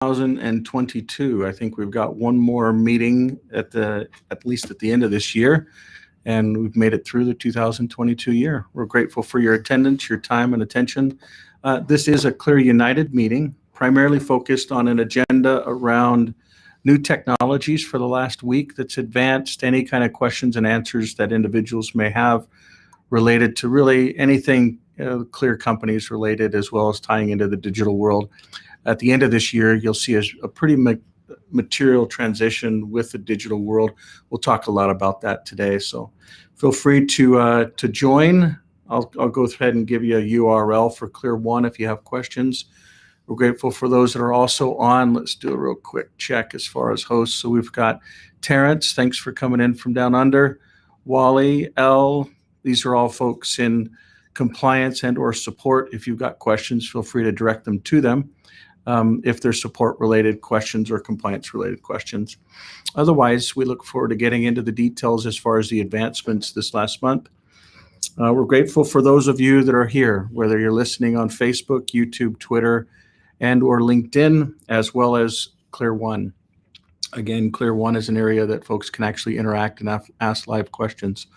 2022. I think we've got one more meeting at least at the end of this year, and we've made it through the 2022 year. We're grateful for your attendance, your time and attention. This is a ClearUnited meeting, primarily focused on an agenda around new technologies for the last week that's advanced, any kind of questions and answers that individuals may have related to really anything Clear companies related, as well as tying into the digital world. At the end of this year, you'll see a pretty material transition with the digital world. We'll talk a lot about that today, so feel free to join. I'll go ahead and give you a URL for Clear One if you have questions. We're grateful for those that are also on. Let's do a real quick check as far as hosts. So we've got Terrence, thanks for coming in from down under. Wally, L, these are all folks in compliance and or support. If you've got questions, feel free to direct them to them if they're support related questions or compliance related questions. Otherwise, we look forward to getting into the details as far as the advancements this last month. We're grateful for those of you that are here, whether you're listening on Facebook, YouTube, Twitter, and or LinkedIn, as well as Clear One. Again, Clear One is an area that folks can actually interact and ask live questions.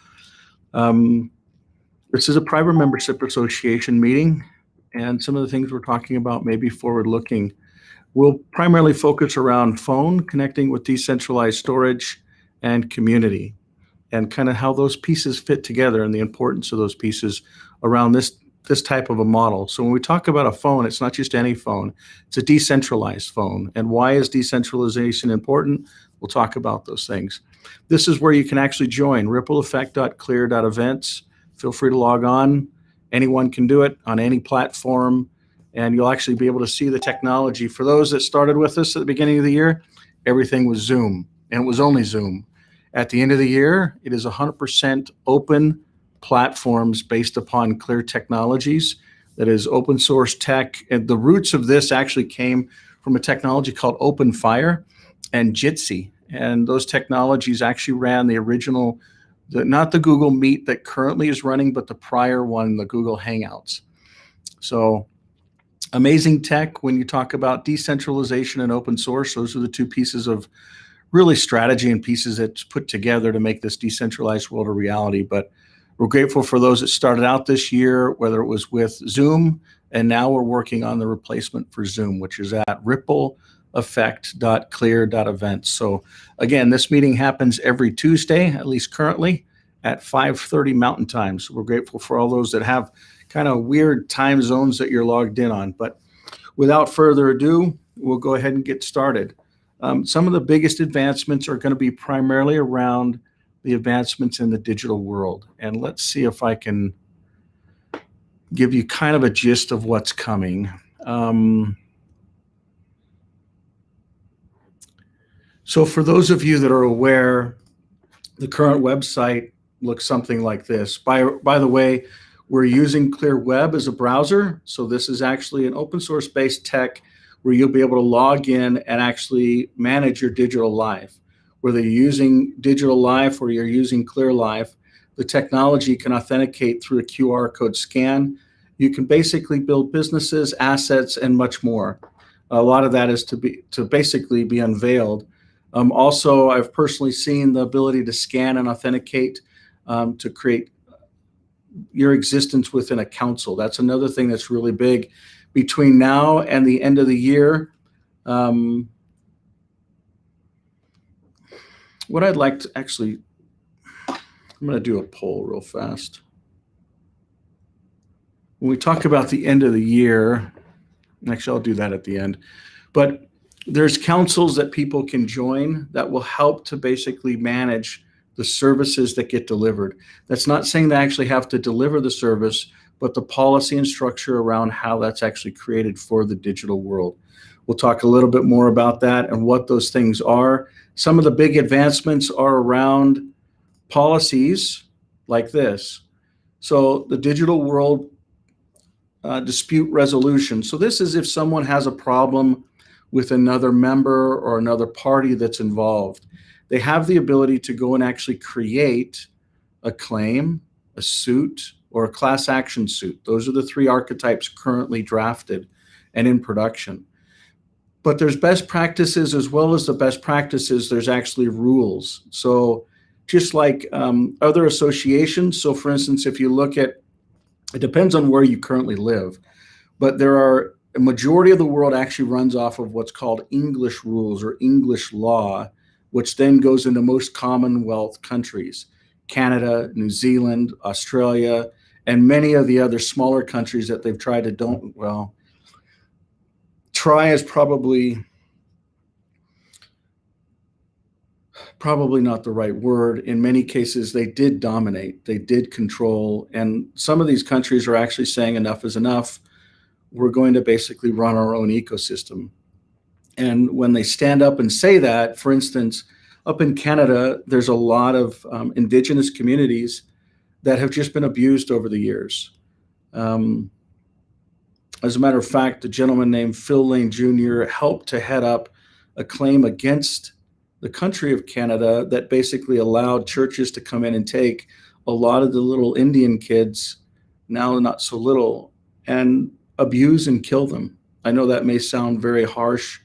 This is a private membership association meeting, and some of the things we're talking about may be forward-looking. We'll primarily focus around phone, connecting with decentralized storage, and community, and kind of how those pieces fit together and the importance of those pieces around this type of a model. So when we talk about a phone, it's not just any phone, it's a decentralized phone. And why is decentralization important? We'll talk about those things. This is where you can actually join, rippleeffect.clear.events. Feel free to log on. Anyone can do it on any platform, and you'll actually be able to see the technology. For those that started with us at the beginning of the year, everything was Zoom, and it was only Zoom. At the end of the year, it is 100% open platforms based upon Clear technologies. That is open source tech. And the roots of this actually came from a technology called OpenFire and Jitsi. And those technologies actually ran the original, not the Google Meet that currently is running, but the prior one, the Google Hangouts. So amazing tech. When you talk about decentralization and open source, those are the two pieces of really strategy and pieces that's put together to make this decentralized world a reality. But we're grateful for those that started out this year, whether it was with Zoom, and now we're working on the replacement for Zoom, which is at rippleeffect.clear.events. So again, this meeting happens every Tuesday, at least currently, at 5:30 Mountain Time. So we're grateful for all those that have kind of weird time zones that you're logged in on. But without further ado, we'll go ahead and get started. Some of the biggest advancements are going to be primarily around the advancements in the digital world. And let's see if I can give you kind of a gist of what's coming. So for those of you that are aware, the current website looks something like this. By the way, we're using Clear Web as a browser. So this is actually an open source based tech where you'll be able to log in and actually manage your digital life. Whether you're using Digital Life or you're using Clear Life, the technology can authenticate through a QR code scan. You can basically build businesses, assets, and much more. A lot of that is to basically be unveiled. Also, I've personally seen the ability to scan and authenticate to create your existence within a council. That's another thing that's really big. Between now and the end of the year, what I'd like to actually, I'm going to do a poll real fast. When we talk about the end of the year, actually I'll do that at the end, but there's councils that people can join that will help to basically manage the services that get delivered. That's not saying they actually have to deliver the service, but the policy and structure around how that's actually created for the digital world. We'll talk a little bit more about that and what those things are. Some of the big advancements are around policies like this. So the digital world dispute resolution. So this is if someone has a problem with another member or another party that's involved. They have the ability to go and actually create a claim, a suit, or a class action suit. Those are the three archetypes currently drafted and in production. But there's best practices, as well as the best practices, there's actually rules. So just like other associations, so for instance, if you look at, it depends on where you currently live, but there are, a majority of the world actually runs off of what's called English rules or English law, which then goes into most Commonwealth countries, Canada, New Zealand, Australia, and many of the other smaller countries that they've tried to don't, well, try is probably not the right word. In many cases, they did dominate, they did control, and some of these countries are actually saying enough is enough. We're going to basically run our own ecosystem. And when they stand up and say that, for instance, up in Canada, there's a lot of indigenous communities that have just been abused over the years. As a matter of fact, a gentleman named Phil Lane Jr. helped to head up a claim against the country of Canada that basically allowed churches to come in and take a lot of the little Indian kids, now not so little, and abuse and kill them. I know that may sound very harsh,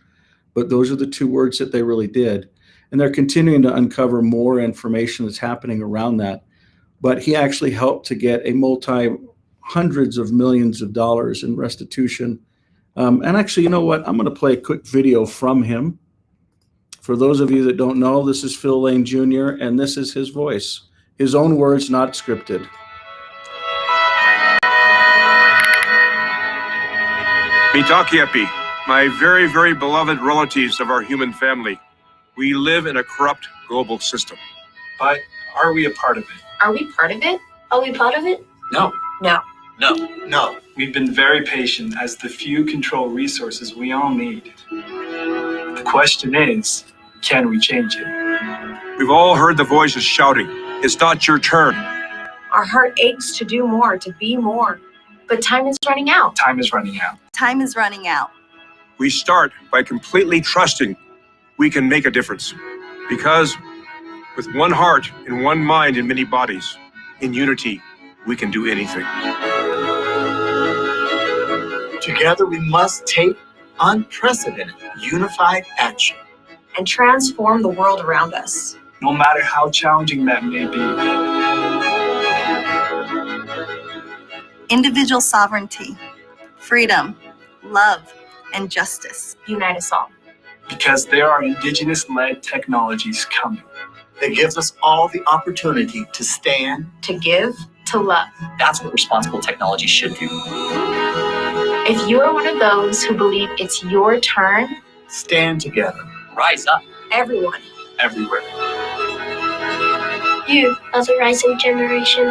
but those are the two words that they really did. And they're continuing to uncover more information that's happening around that. But he actually helped to get a hundreds of millions of dollars in restitution. And actually, you know what? I'm going to play a quick video from him. For those of you that don't know, this is Phil Lane Jr., and this is his voice. His own words, not scripted. Mitakiapi, my very, very beloved relatives of our human family. We live in a corrupt global system. But are we a part of it? Are we part of it? Are we part of it? No. No. No. No. We've been very patient as the few control resources we all need. The question is, can we change it? We've all heard the voices shouting, "It's not your turn." Our heart aches to do more, to be more. But time is running out. Time is running out. Time is running out. We start by completely trusting we can make a difference. Because with one heart and one mind and many bodies, in unity, we can do anything. Together we must take unprecedented, unified action. And transform the world around us. No matter how challenging that may be. Individual sovereignty, freedom, love, and justice. Unite us all. Because there are indigenous-led technologies coming. That gives us all the opportunity to stand, To give, to love. That's what responsible technology should do. If you are one of those who believe it's your turn, stand together. Rise up. everyone. Everywhere. You, as a rising generation.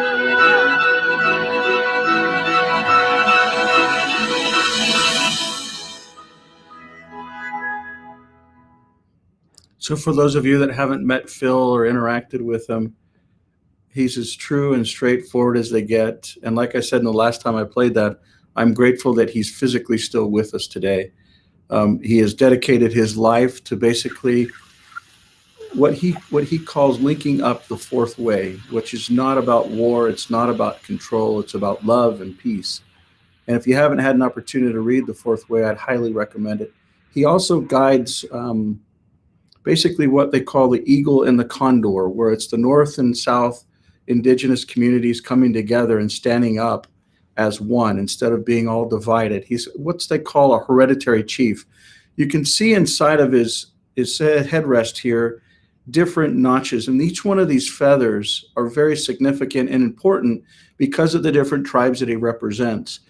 So for those of you that haven't met Phil or interacted with him, he's as true and straightforward as they get. And like I said in the last time I played that, I'm grateful that he's physically still with us today. He has dedicated his life to basically what he calls linking up the fourth way, which is not about war, it's not about control, it's about love and peace. And if you haven't had an opportunity to read the fourth way, I'd highly recommend it. He also guides basically what they call the eagle and the condor, where it's the North and South indigenous communities coming together and standing up as one instead of being all divided. He's what they call a hereditary chief. You can see inside of his headrest here different notches, and each one of these feathers are very significant and important because of the different tribes that he represents.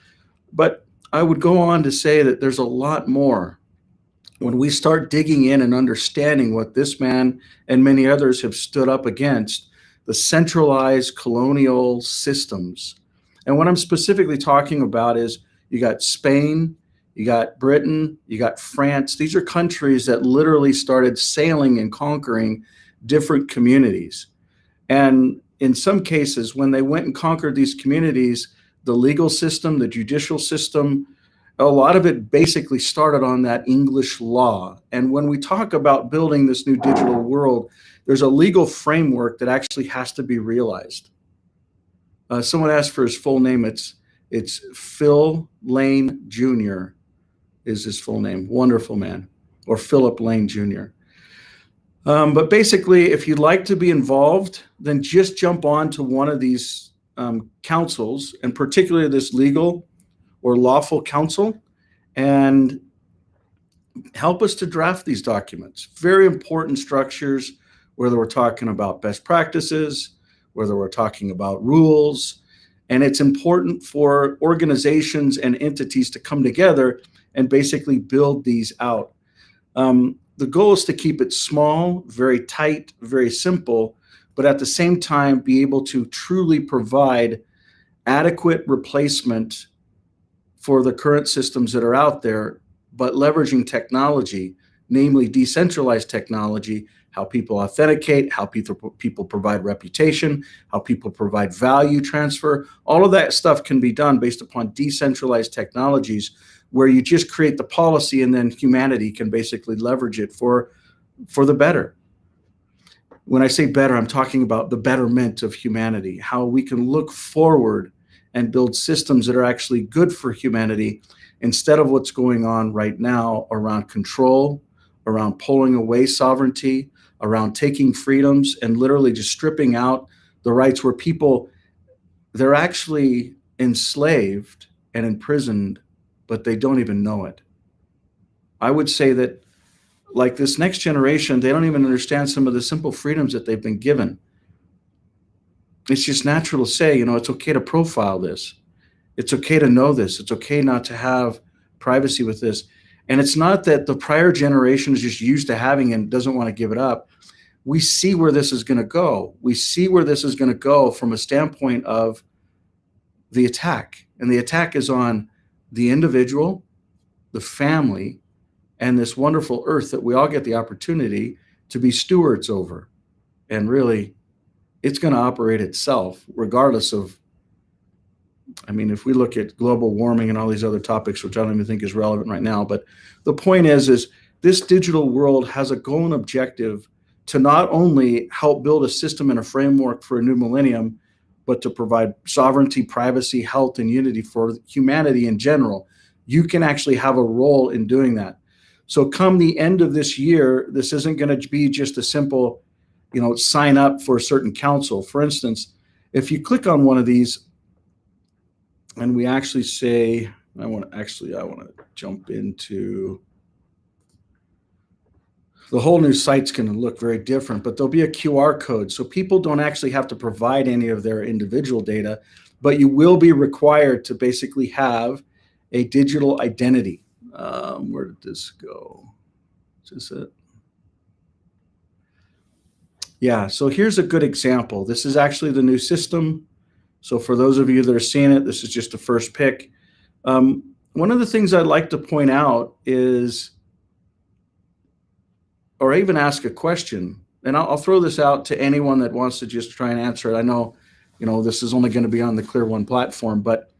But I would go on to say that there's a lot more. When we start digging in and understanding what this man and many others have stood up against, the centralized colonial systems. And what I'm specifically talking about is you got Spain, you got Britain, you got France. These are countries that literally started sailing and conquering different communities. And in some cases, when they went and conquered these communities, the legal system, the judicial system, a lot of it basically started on that English law. And when we talk about building this new digital world, there's a legal framework that actually has to be realized. Someone asked for his full name. It's Phil Lane Jr. is his full name. Wonderful man. or Philip Lane Jr. But basically, if you'd like to be involved, then just jump on to one of these councils, and particularly this legal or lawful council, and help us to draft these documents. Very important structures, whether we're talking about best practices, whether we're talking about rules. And it's important for organizations and entities to come together and basically build these out. The goal is to keep it small, very tight, very simple, but at the same time be able to truly provide adequate replacement for the current systems that are out there, but leveraging technology, namely decentralized technology, how people authenticate, how people provide reputation, how people provide value transfer. All of that stuff can be done based upon decentralized technologies, where you just create the policy and then humanity can basically leverage it for the better. When I say better, I'm talking about the betterment of humanity, how we can look forward and build systems that are actually good for humanity instead of what's going on right now around control, around pulling away sovereignty, around taking freedoms and literally just stripping out the rights, where people, they're actually enslaved and imprisoned, but they don't even know it. I would say that, like, this next generation, they don't even understand some of the simple freedoms that they've been given. It's just natural to say, it's okay to profile this. It's okay to know this. It's okay not to have privacy with this. And it's not that the prior generation is just used to having it and doesn't want to give it up. We see where this is going to go. We see where this is going to go from a standpoint of the attack. And the attack is on the individual, the family, and this wonderful earth that we all get the opportunity to be stewards over. And really, it's going to operate itself regardless of, if we look at global warming and all these other topics, which I don't even think is relevant right now, but the point is this digital world has a goal and objective to not only help build a system and a framework for a new millennium, but to provide sovereignty, privacy, health, and unity for humanity in general. You can actually have a role in doing that. So come the end of this year, this isn't going to be just a simple, sign up for a certain council. For instance, if you click on one of these and we actually say, I want to jump into, the whole new site's going to look very different, but there'll be a QR code. So people don't actually have to provide any of their individual data, but you will be required to basically have a digital identity. Where did this go? Is this it? Yeah, so here's a good example. This is actually the new system. So for those of you that are seeing it, this is just a first pick. One of the things I'd like to point out is, or even ask a question, and I'll throw this out to anyone that wants to just try and answer it. I know, this is only going to be on the Clear One platform, but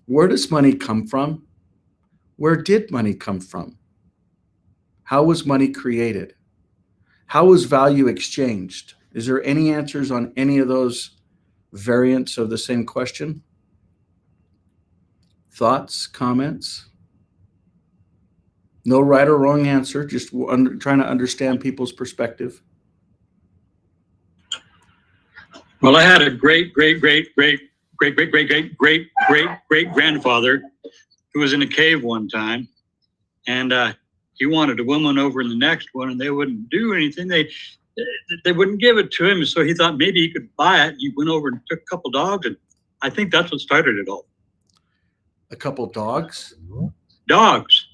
where does money come from? Where did money come from? How was money created? How was value exchanged? Is there any answers on any of those variants of the same question? Thoughts, comments? No right or wrong answer, just trying to understand people's perspective. Well, I had a great grandfather who was in a cave one time, and he wanted a woman over in the next one, and they wouldn't do anything. They wouldn't give it to him, so he thought maybe he could buy it. He went over and took a couple dogs, and I think that's what started it all. A couple dogs? Dogs,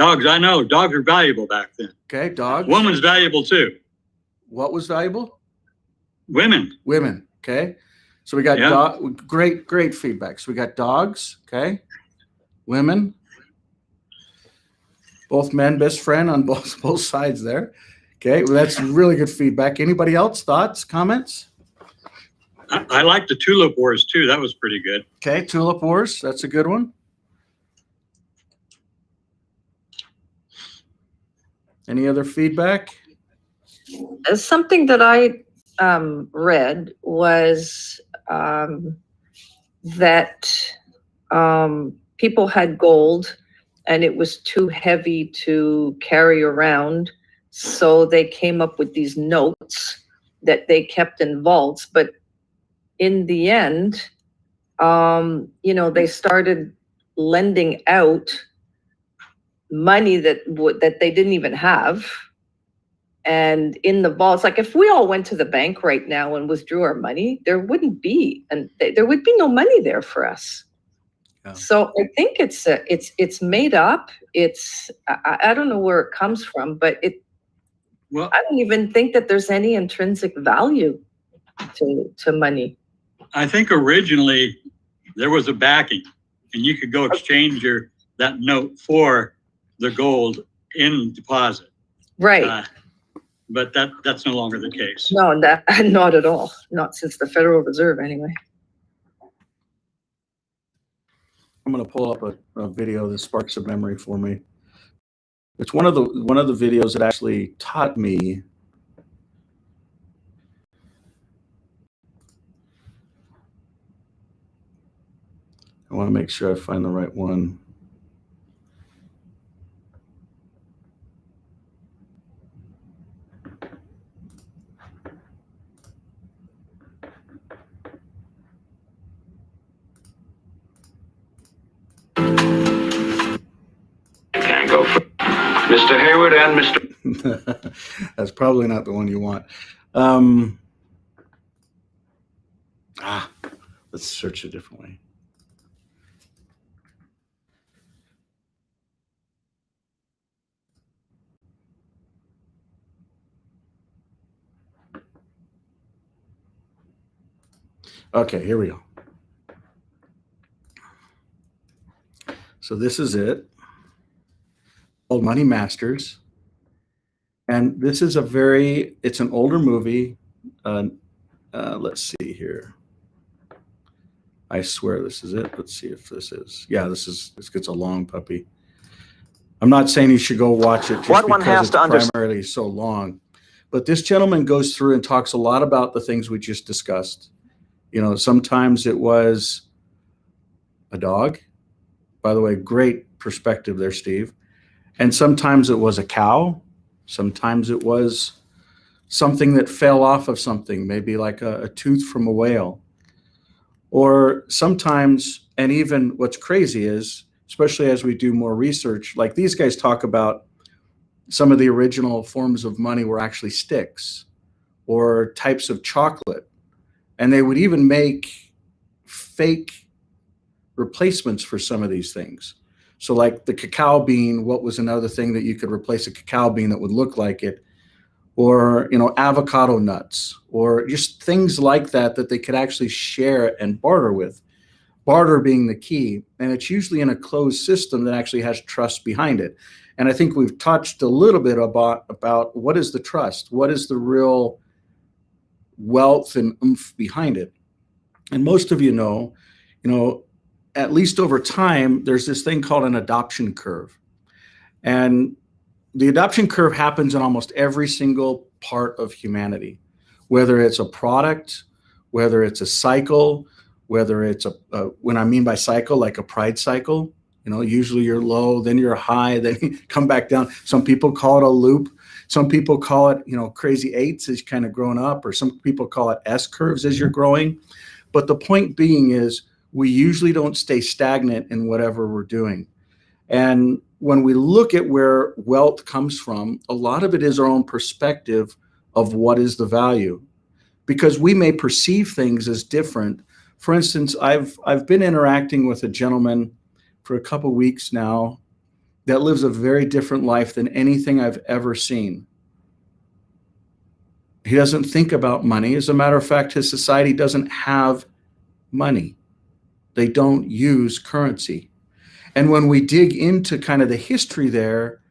I know. Dogs are valuable back then. Okay, dogs. Woman's valuable too. What was valuable? Women. Okay. So we got great feedback. So we got dogs, okay? Women. Both men, best friend on both sides there. Okay, well, that's really good feedback. Anybody else? Thoughts, comments? I like the tulip wars too. That was pretty good. Okay, tulip wars. That's a good one. Any other feedback? Something that I read was that people had gold and it was too heavy to carry around. So they came up with these notes that they kept in vaults. But in the end, they started lending out money that they didn't even have. And in the vaults, like if we all went to the bank right now and withdrew our money, there would be no money there for us. Yeah. So I think it's made up. I don't know where it comes from, but I don't even think that there's any intrinsic value to money. I think originally there was a backing, and you could go exchange that note for the gold in deposit. Right. But that's no longer the case. No, not at all. Not since the Federal Reserve, anyway. I'm going to pull up a video that sparks a memory for me. It's one of the videos that actually taught me I want to make sure I find the right one. Can't go for Mr. Hayward and Mr. That's probably not the one you want. Let's search a different way. Okay, here we go. So this is it. Old Money Masters. And this is it's an older movie. Let's see here. I swear this is it. Let's see if this is. Yeah, this gets a long puppy. I'm not saying you should go watch it just because it's primarily so long. But this gentleman goes through and talks a lot about the things we just discussed. Sometimes it was a dog. By the way, great perspective there, Steve. And sometimes it was a cow. Sometimes it was something that fell off of something, maybe like a tooth from a whale. Or sometimes, and even what's crazy is, especially as we do more research, like these guys talk about some of the original forms of money were actually sticks or types of chocolate. And they would even make fake replacements for some of these things. So like the cacao bean, what was another thing that you could replace a cacao bean that would look like it? Or, avocado nuts, or just things like that they could actually share and barter with. Barter being the key. And it's usually in a closed system that actually has trust behind it. And I think we've touched a little bit about what is the trust? What is the real wealth and oomph behind it? And most of you know, at least over time, there's this thing called an adoption curve. And the adoption curve happens in almost every single part of humanity, whether it's a product, whether it's a cycle, whether it's when I mean by cycle, like a pride cycle, usually you're low, then you're high, then you come back down. Some people call it a loop. Some people call it, crazy eights as you're kind of growing up, or some people call it S curves as you're growing. But the point being is we usually don't stay stagnant in whatever we're doing. And when we look at where wealth comes from, a lot of it is our own perspective of what is the value, because we may perceive things as different. For instance, I've been interacting with a gentleman for a couple weeks now that lives a very different life than anything I've ever seen. He doesn't think about money. As a matter of fact, his society doesn't have money. They don't use currency. And when we dig into kind of the history there,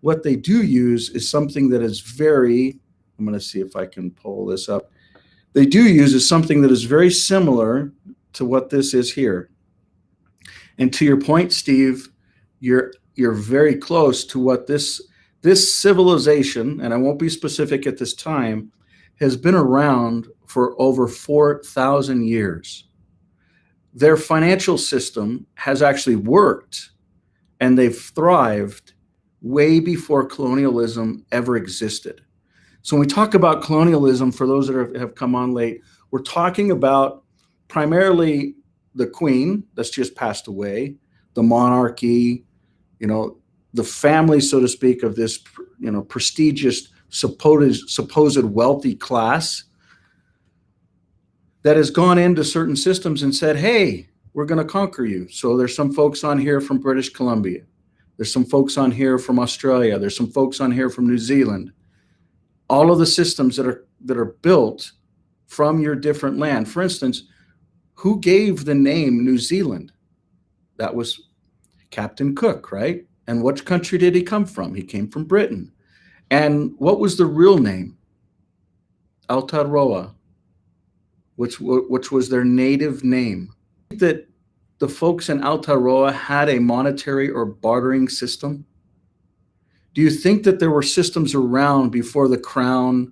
what they do use is something that is I'm going to see if I can pull this up. They do use is something that is very similar to what this is here. And to your point, Steve, you're very close to what this civilization, and I won't be specific at this time, has been around for over 4,000 years. Their financial system has actually worked and they've thrived way before colonialism ever existed. So when we talk about colonialism, for those that have come on late, we're talking about primarily the queen that's just passed away, the monarchy, the family, so to speak, of this, prestigious, supposed wealthy class that has gone into certain systems and said, hey, we're going to conquer you. So there's some folks on here from British Columbia. There's some folks on here from Australia. There's some folks on here from New Zealand. All of the systems that are built from your different land. For instance, who gave the name New Zealand? That was Captain Cook, right? And which country did he come from? He came from Britain. And what was the real name? Aotearoa, which was their native name. That the folks in Aotearoa had a monetary or bartering system? Do you think that there were systems around before the crown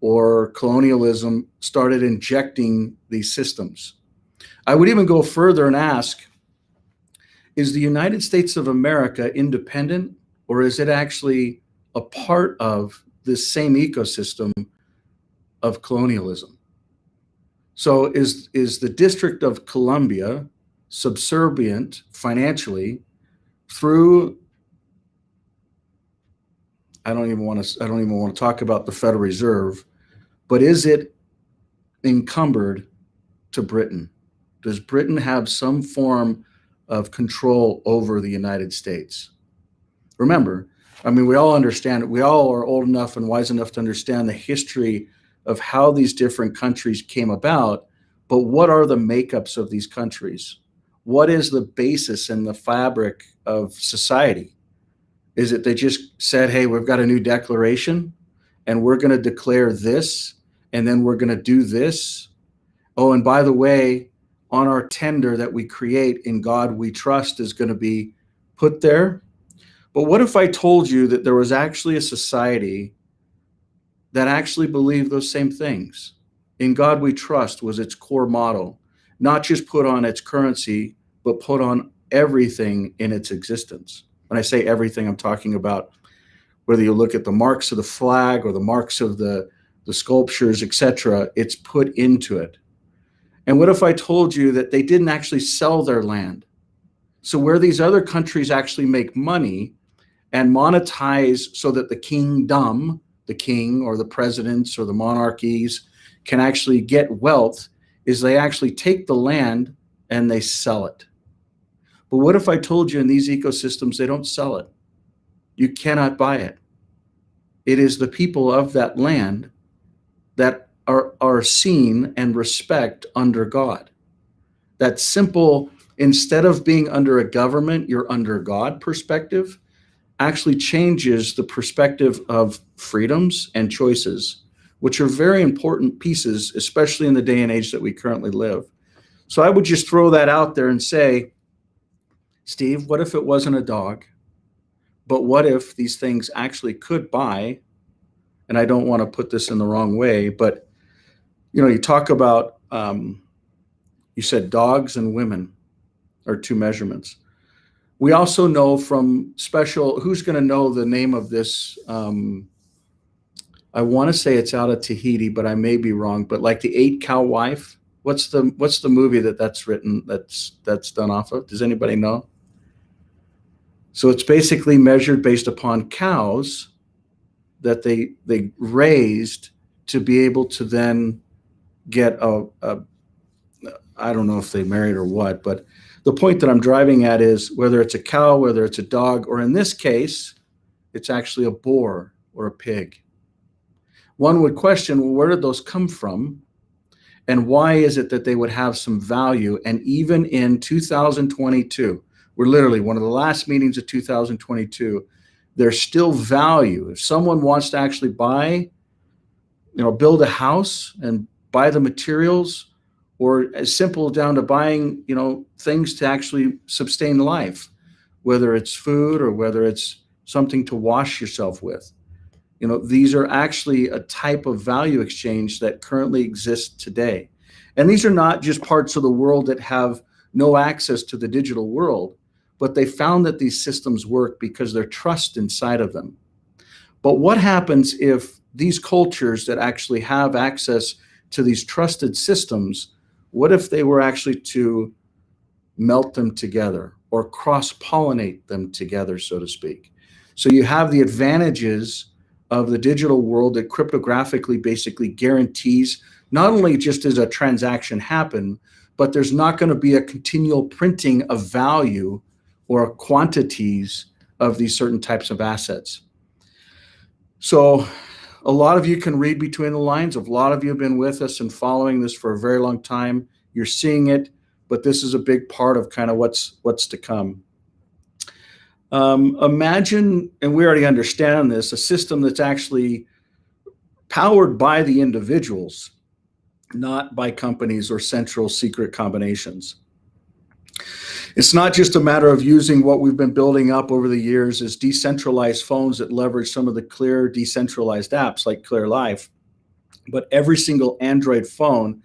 or colonialism started injecting these systems? I would even go further and ask, is the United States of America independent, or is it actually a part of this same ecosystem of colonialism? So is the District of Columbia subservient financially through, I don't even want to talk about the Federal Reserve, but is it encumbered to Britain? Does Britain have some form of control over the United States? Remember, we all understand, we all are old enough and wise enough to understand the history of how these different countries came about, but what are the makeups of these countries? What is the basis and the fabric of society? Is it they just said, hey, we've got a new declaration and we're going to declare this, and then we're going to do this? Oh, and by the way, on our tender that we create, In God We Trust, is going to be put there. But what if I told you that there was actually a society that actually believed those same things? In God We Trust was its core motto, not just put on its currency, but put on everything in its existence. When I say everything, I'm talking about whether you look at the marks of the flag or the marks of the sculptures, etc., it's put into it. And what if I told you that they didn't actually sell their land? So where these other countries actually make money and monetize so that the kingdom, the king or the presidents or the monarchies can actually get wealth, is they actually take the land and they sell it. But what if I told you in these ecosystems, they don't sell it? You cannot buy it. It is the people of that land that are seen and respect under God. That simple, instead of being under a government, you're under God perspective, actually changes the perspective of freedoms and choices, which are very important pieces, especially in the day and age that we currently live. So I would just throw that out there and say, Steve, what if it wasn't a dog? But what if these things actually could buy, and I don't want to put this in the wrong way, but you talk about, you said dogs and women are two measurements. We also know from special, who's going to know the name of this? I want to say it's out of Tahiti, but I may be wrong. But like the 8 Cow Wife, what's the movie that's written, that's done off of? Does anybody know? So it's basically measured based upon cows that they raised to be able to then get I don't know if they married or what, but the point that I'm driving at is whether it's a cow, whether it's a dog, or in this case, it's actually a boar or a pig. One would question, well, where did those come from? And why is it that they would have some value? And even in 2022, we're literally one of the last meetings of 2022, there's still value. If someone wants to actually buy, build a house and buy the materials, or as simple down to buying, things to actually sustain life, whether it's food or whether it's something to wash yourself with. These are actually a type of value exchange that currently exists today. And these are not just parts of the world that have no access to the digital world, but they found that these systems work because there's trust inside of them. But what happens if these cultures that actually have access to these trusted systems, what if they were actually to melt them together or cross-pollinate them together, so to speak? So you have the advantages of the digital world that cryptographically basically guarantees not only just as a transaction happen, but there's not going to be a continual printing of value or quantities of these certain types of assets. So a lot of you can read between the lines. A lot of you have been with us and following this for a very long time. You're seeing it, but this is a big part of kind of what's to come. Imagine, and we already understand this, a system that's actually powered by the individuals, not by companies or central secret combinations. It's not just a matter of using what we've been building up over the years as decentralized phones that leverage some of the Clear decentralized apps like ClearLife, but every single Android phone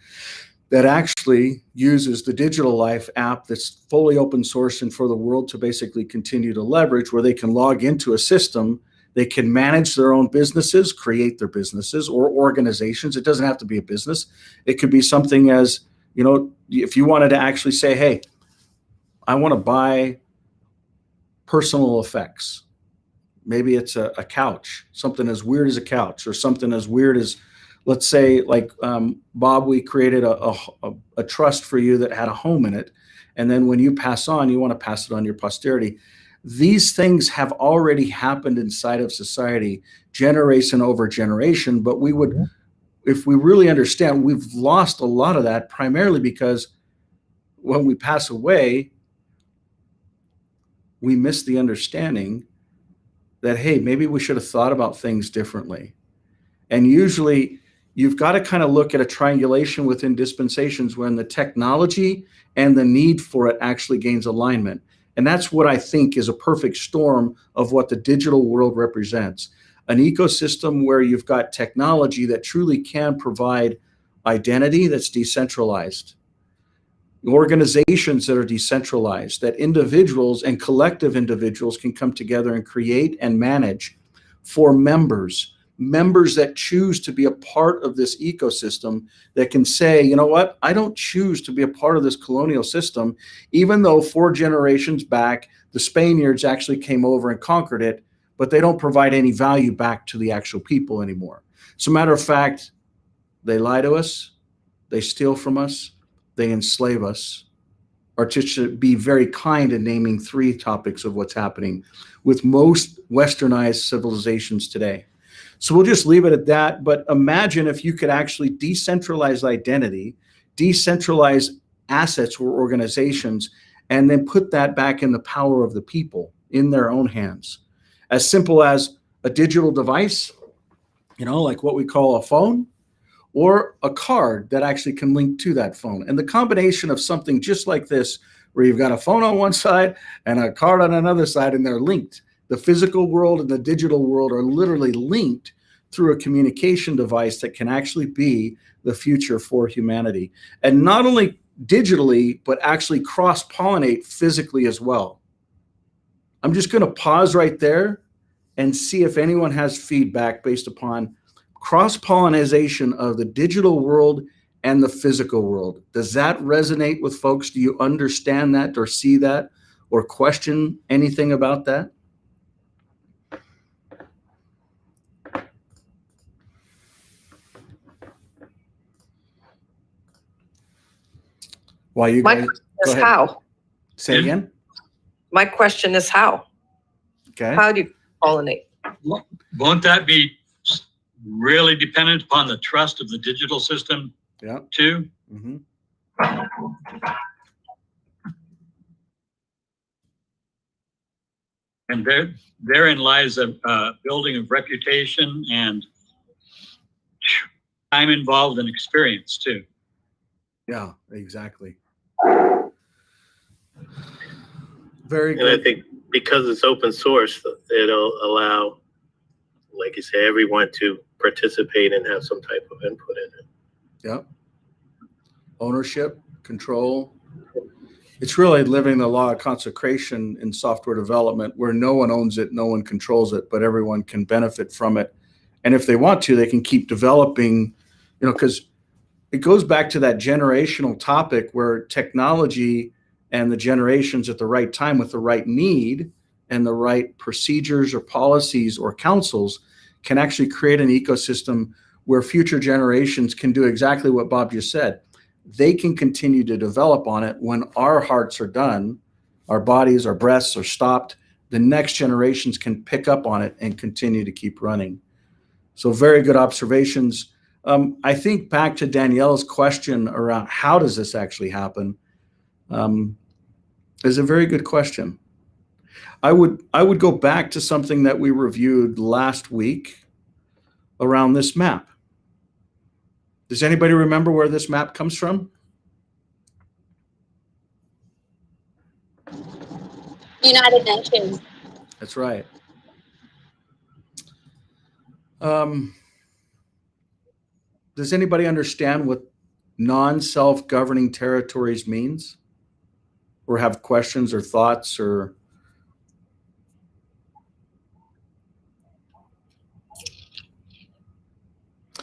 that actually uses the Digital Life app that's fully open source and for the world to basically continue to leverage, where they can log into a system, they can manage their own businesses, create their businesses or organizations. It doesn't have to be a business. It could be something as, you know, if you wanted to actually say, hey, I want to buy personal effects. Maybe it's a couch, something as weird as a couch, or something as weird as, let's say, like Bob, we created a trust for you that had a home in it. And then when you pass on, you want to pass it on your posterity. These things have already happened inside of society, generation over generation. But we would, if we really understand, we've lost a lot of that primarily because when we pass away, we miss the understanding that, hey, maybe we should have thought about things differently. And usually you've got to kind of look at a triangulation within dispensations when the technology and the need for it actually gains alignment. And that's what I think is a perfect storm of what the digital world represents. An ecosystem where you've got technology that truly can provide identity that's decentralized, organizations that are decentralized, that individuals and collective individuals can come together and create and manage for members that choose to be a part of this ecosystem, that can say, you know what, I don't choose to be a part of this colonial system, even though 4 generations back, the Spaniards actually came over and conquered it, but they don't provide any value back to the actual people anymore. As a matter of fact, they lie to us, they steal from us, they enslave us, or to be very kind in naming 3 topics of what's happening with most westernized civilizations today. So we'll just leave it at that. But imagine if you could actually decentralize identity, decentralize assets or organizations, and then put that back in the power of the people in their own hands. As simple as a digital device, you know, like what we call a phone, or a card that actually can link to that phone. And the combination of something just like this, where you've got a phone on one side and a card on another side, and they're linked. The physical world and the digital world are literally linked through a communication device that can actually be the future for humanity. And not only digitally, but actually cross-pollinate physically as well. I'm just going to pause right there and see if anyone has feedback based upon cross-pollination of the digital world and the physical world. Does that resonate with folks? Do you understand that or see that or question anything about that? Why you My guys? question Go is ahead. how? Say again. My question is how? Okay. How do you pollinate? Won't that be really dependent upon the trust of the digital system too? Mm-hmm. And therein lies a building of reputation and time involved and experience too. Yeah, exactly. Very And good. I think because it's open source, it'll allow, like you say, everyone to participate and have some type of input in it. Yep. Ownership, control. It's really living the law of consecration in software development, where no one owns it, no one controls it, but everyone can benefit from it. And if they want to, they can keep developing, because it goes back to that generational topic where technology and the generations at the right time with the right need and the right procedures or policies or councils can actually create an ecosystem where future generations can do exactly what Bob just said. They can continue to develop on it. When our hearts are done, our bodies, our breaths are stopped, the next generations can pick up on it and continue to keep running. So very good observations. I think back to Danielle's question around how does this actually happen is a very good question. I would go back to something that we reviewed last week around this map. Does anybody remember where this map comes from? United Nations. That's right. Does anybody understand what non-self-governing territories means? Or have questions or thoughts or?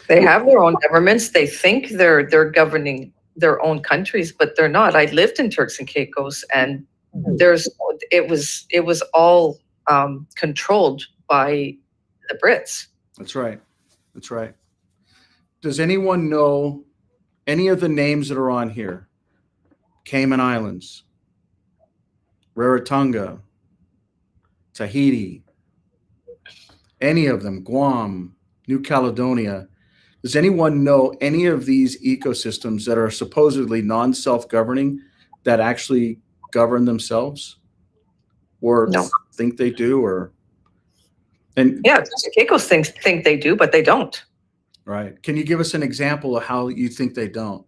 They have their own governments. They think they're governing their own countries, but they're not. I lived in Turks and Caicos, and it was all controlled by the Brits. That's right. That's right. Does anyone know any of the names that are on here? Cayman Islands, Rarotonga, Tahiti, any of them, Guam, New Caledonia. Does anyone know any of these ecosystems that are supposedly non-self-governing that actually govern themselves or No. think they do? Or and Yeah, Turks and Caicos think they do, but they don't. right. Can you give us an example of how you think they don't?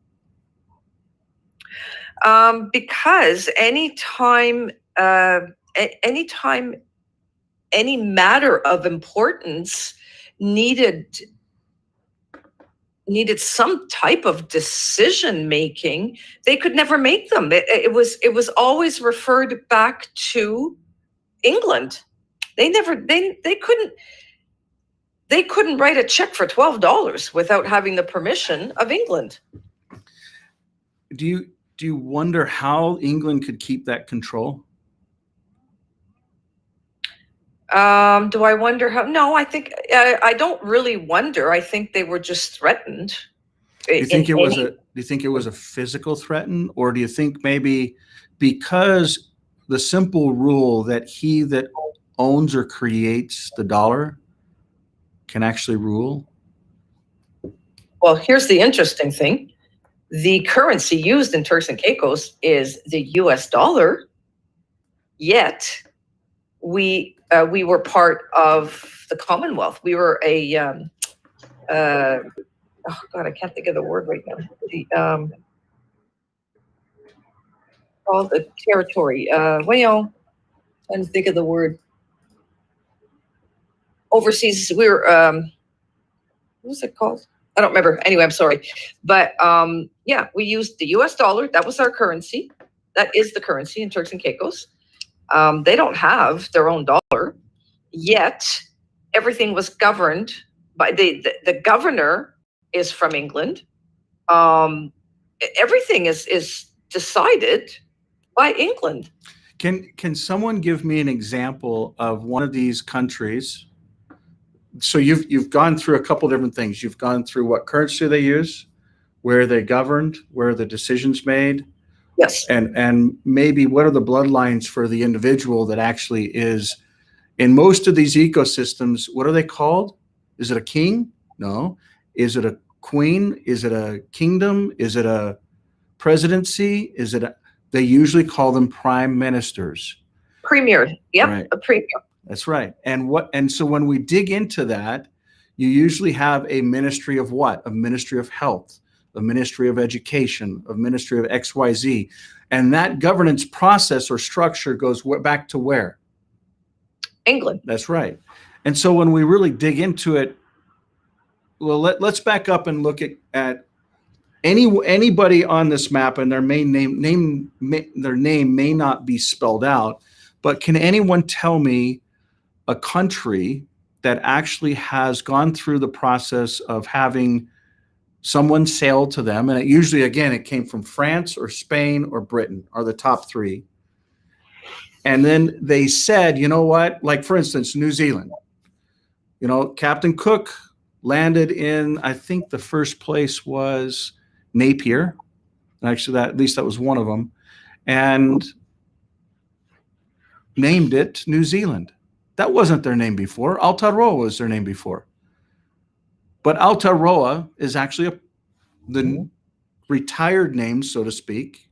Because anytime any matter of importance needed some type of decision making, they could never make them. It was always referred back to England. They couldn't write a check for $12 without having the permission of England. Do you wonder how England could keep that control? Do I wonder how? No, I think I don't really wonder. I think they were just threatened. Do you think it was a physical threat, or do you think maybe because the simple rule that he that owns or creates the dollar can actually rule? Well, here's the interesting thing. The currency used in Turks and Caicos is the US dollar, yet we were part of the Commonwealth. We were a, oh God, I can't think of the word right now. The territory, trying to think of the word. Overseas, we were, what was it called? I don't remember. Anyway, I'm sorry. But yeah, we used the US dollar. That was our currency. That is the currency in Turks and Caicos. They don't have their own dollar, yet everything was governed by the governor is from England. Everything is decided by England. Can someone give me an example of one of these countries? So you've gone through a couple different things. You've gone through what currency they use, where they governed, where the decisions made. Yes. And maybe what are the bloodlines for the individual that actually is in most of these ecosystems? What are they called? Is it a king? No. Is it a queen? Is it a kingdom? Is it a presidency? They usually call them prime ministers. Premier. Yep. Right. A premier. That's right. And so when we dig into that, you usually have a ministry of what? A ministry of health, a ministry of education, a ministry of XYZ. And that governance process or structure goes back to where? England. That's right. And so when we really dig into it, well, let's back up and look at Anybody on this map and their name may not be spelled out, but can anyone tell me a country that actually has gone through the process of having someone sail to them? And it usually, again, it came from France or Spain or Britain are the top three. And then they said, you know what, like for instance, New Zealand, you know, Captain Cook landed in, I think the first place was Napier. Actually, at least that was one of them, and named it New Zealand. That wasn't their name before. Aotearoa was their name before. But Aotearoa is actually the retired name, so to speak,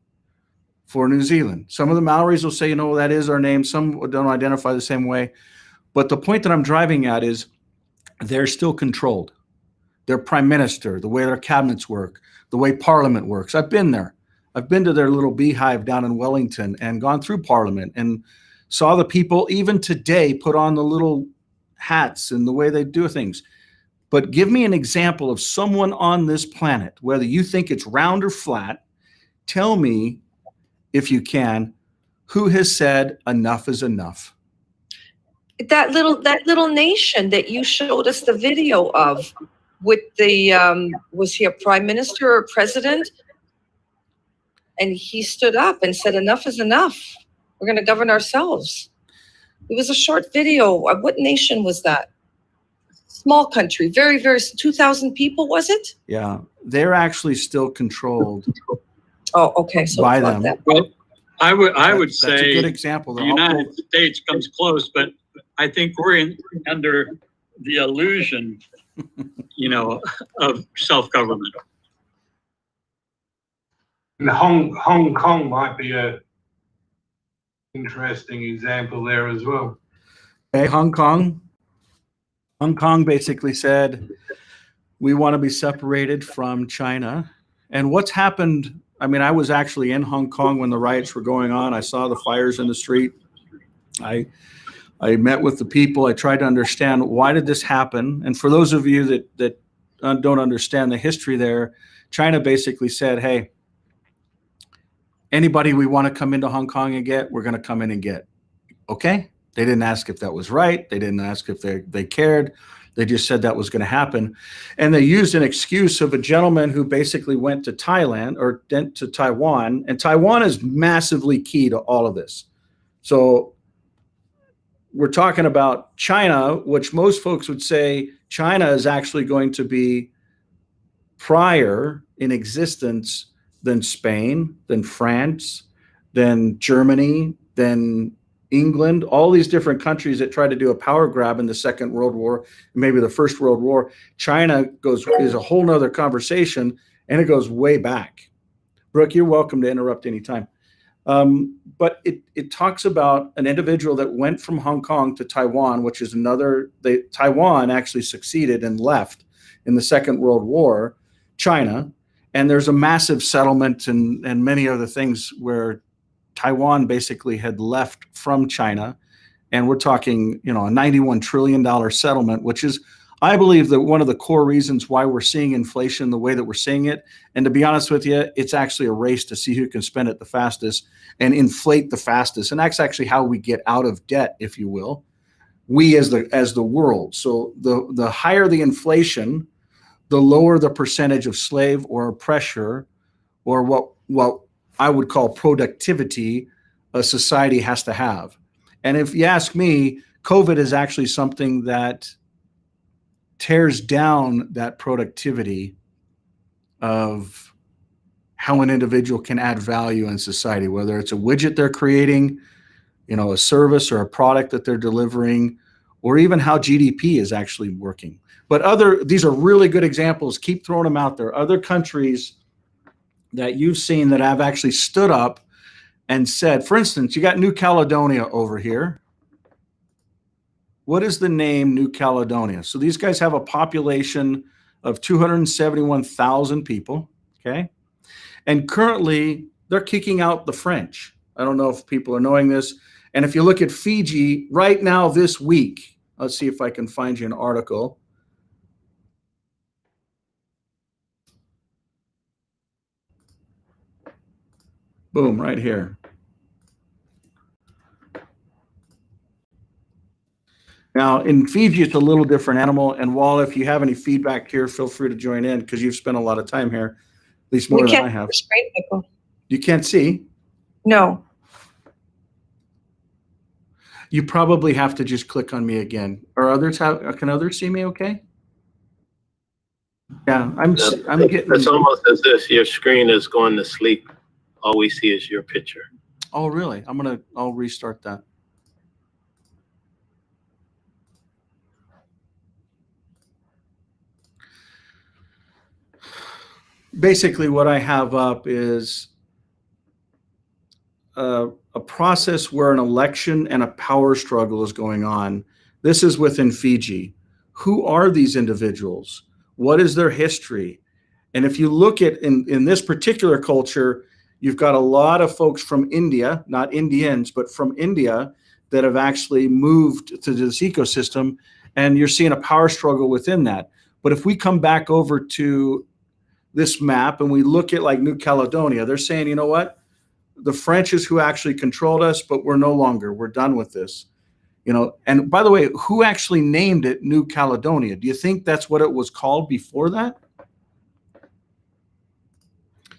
for New Zealand. Some of the Maoris will say, you know, that is our name. Some don't identify the same way. But the point that I'm driving at is they're still controlled. Their prime minister, the way their cabinets work, the way parliament works. I've been there. I've been to their little beehive down in Wellington and gone through parliament and saw the people even today put on the little hats and the way they do things. But give me an example of someone on this planet, whether you think it's round or flat, tell me, if you can, who has said enough is enough? That little nation that you showed us the video of with the, was he a prime minister or president? And he stood up and said, enough is enough. We're going to govern ourselves. It was a short video. What nation was that? Small country, very, very, 2,000 people, was it? Yeah, they're actually still controlled. Oh, okay. So by it's not them. that. Well, I would That's say a good example. the United States comes close, but I think we're under the illusion, you know, of self-government. And Hong Kong might be a interesting example there as well. Okay, Hong Kong basically said, we want to be separated from China. And what's happened, I mean, I was actually in Hong Kong when the riots were going on. I saw the fires in the street. I met with the people. I tried to understand, why did this happen? And for those of you that don't understand the history there, China basically said, hey, anybody we want to come into Hong Kong and get, we're going to come in and get. Okay? They didn't ask if that was right. They didn't ask if they cared. They just said that was going to happen. And they used an excuse of a gentleman who basically went to Thailand or went to Taiwan. And Taiwan is massively key to all of this. So we're talking about China, which most folks would say China is actually going to be prior in existence than Spain, than France, than Germany, than England, all these different countries that tried to do a power grab in the Second World War, maybe the First World War. China is a whole nother conversation, and it goes way back. Brooke, you're welcome to interrupt anytime. But it talks about an individual that went from Hong Kong to Taiwan, which is Taiwan actually succeeded and left in the Second World War, China. And there's a massive settlement and many other things where Taiwan basically had left from China. And we're talking, you know, a $91 trillion settlement, which is, I believe, that one of the core reasons why we're seeing inflation the way that we're seeing it. And to be honest with you, it's actually a race to see who can spend it the fastest and inflate the fastest. And that's actually how we get out of debt, if you will, we as the world. So the higher the inflation, the lower the percentage of slave or pressure or what I would call productivity a society has to have. And if you ask me, COVID is actually something that tears down that productivity of how an individual can add value in society, whether it's a widget they're creating, you know, a service or a product that they're delivering, or even how GDP is actually working. But these are really good examples. Keep throwing them out there. Other countries that you've seen that have actually stood up and said, for instance, you got New Caledonia over here. What is the name New Caledonia? So these guys have a population of 271,000 people, okay? And currently, they're kicking out the French. I don't know if people are knowing this. And if you look at Fiji right now this week, let's see if I can find you an article. Boom, right here. Now, in Fiji, it's a little different animal. And Wall, if you have any feedback here, feel free to join in because you've spent a lot of time here, at least more We than can't I have. screen, Michael. You can't see? No. You probably have to just click on me again. Or others have? Can others see me okay? Yeah, I'm getting. It's almost as if your screen is going to sleep. All we see is your picture. Oh, really? I'll restart that. Basically, what I have up is a process where an election and a power struggle is going on. This is within Fiji. Who are these individuals? What is their history? And if you look at in this particular culture, you've got a lot of folks from India, not Indians, but from India that have actually moved to this ecosystem, and you're seeing a power struggle within that. But if we come back over to this map and we look at like New Caledonia, they're saying, you know what? The French is who actually controlled us, but we're no longer. We're done with this. You know, and by the way, who actually named it New Caledonia? Do you think that's what it was called before that?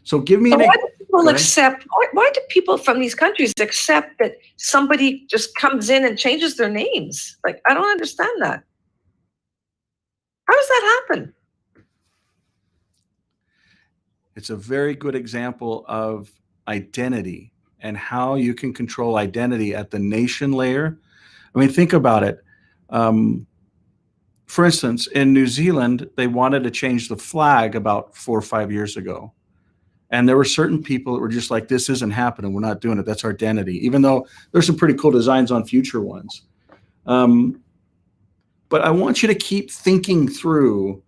So give me Why do people accept? Why do people from these countries accept that somebody just comes in and changes their names? Like, I don't understand that. How does that happen? It's a very good example of identity and how you can control identity at the nation layer. I mean, think about it. For instance, in New Zealand, they wanted to change the flag about 4 or 5 years ago. And there were certain people that were just like, this isn't happening. We're not doing it. That's our identity, even though there's some pretty cool designs on future ones. But I want you to keep thinking through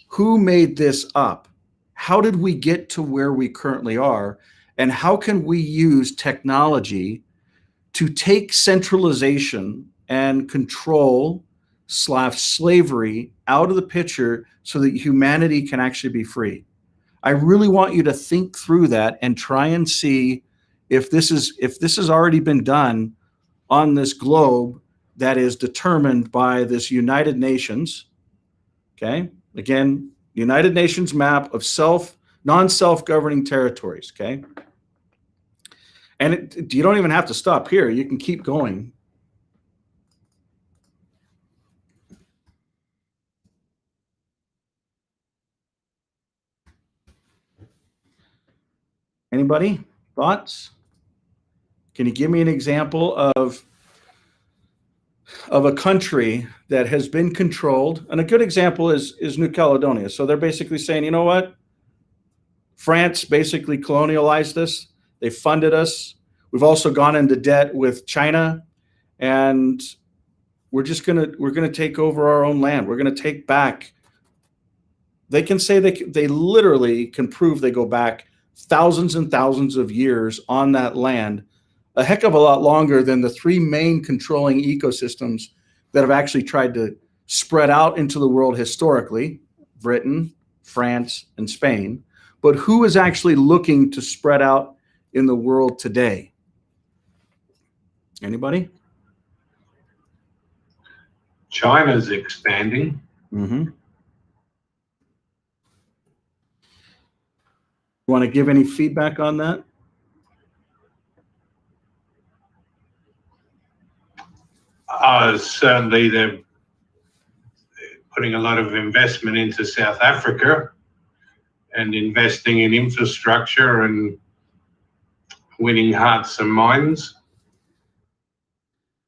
who made this up? How did we get to where we currently are? And how can we use technology to take centralization and control / slavery out of the picture so that humanity can actually be free? I really want you to think through that and try and see if this has already been done on this globe that is determined by this United Nations. Okay, again, United Nations map of non-self-governing territories. Okay, and you don't even have to stop here. You can keep going. Anybody? Thoughts? Can you give me an example of a country that has been controlled? And a good example is New Caledonia. So they're basically saying, you know what? France basically colonialized us. They funded us. We've also gone into debt with China, and we're gonna take over our own land. We're gonna take back. They can say they literally can prove they go back thousands and thousands of years on that land, a heck of a lot longer than the 3 main controlling ecosystems that have actually tried to spread out into the world historically: Britain, France, and Spain. But who is actually looking to spread out in the world today? Anybody? China's expanding. Mm-hmm. Want to give any feedback on that? Certainly, they're putting a lot of investment into South Africa and investing in infrastructure and winning hearts and minds.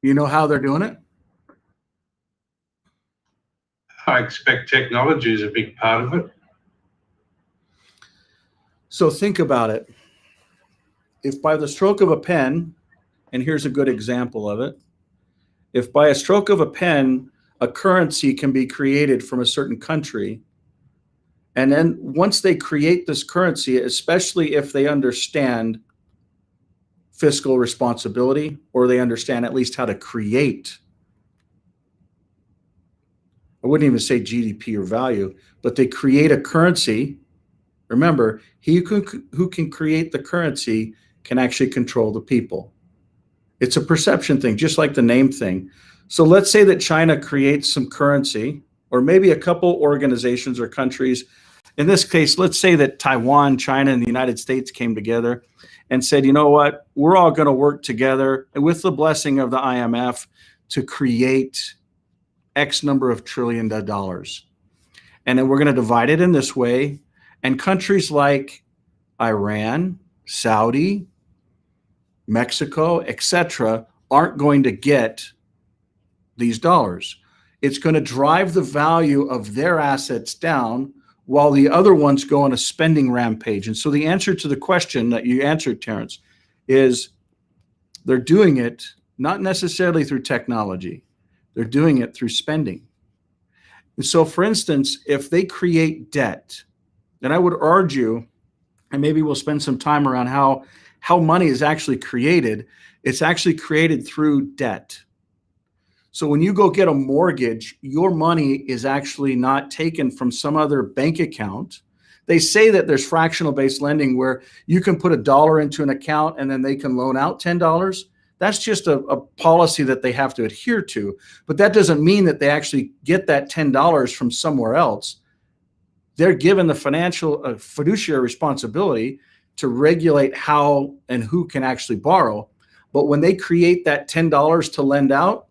You know how they're doing it? I expect technology is a big part of it. So think about it. If by the stroke of a pen, and here's a good example of it, if by a stroke of a pen, a currency can be created from a certain country, and then once they create this currency, especially if they understand fiscal responsibility, or they understand at least how to create, I wouldn't even say GDP or value, but they create a currency, Remember, who can create the currency can actually control the people. It's a perception thing, just like the name thing. So let's say that China creates some currency, or maybe a couple organizations or countries. In this case, let's say that Taiwan, China, and the United States came together and said, you know what, we're all going to work together with the blessing of the IMF to create X number of trillion dollars. And then we're going to divide it in this way. And countries like Iran, Saudi, Mexico, etc., aren't going to get these dollars. It's going to drive the value of their assets down while the other ones go on a spending rampage. And so the answer to the question that you answered, Terrence, is they're doing it not necessarily through technology. They're doing it through spending. And so, for instance, if they create debt, then I would argue, and maybe we'll spend some time around how money is actually created. It's actually created through debt. So when you go get a mortgage, your money is actually not taken from some other bank account. They say that there's fractional based lending where you can put $1 into an account and then they can loan out $10. That's just a policy that they have to adhere to. But that doesn't mean that they actually get that $10 from somewhere else. They're given the financial fiduciary responsibility to regulate how and who can actually borrow. But when they create that $10 to lend out,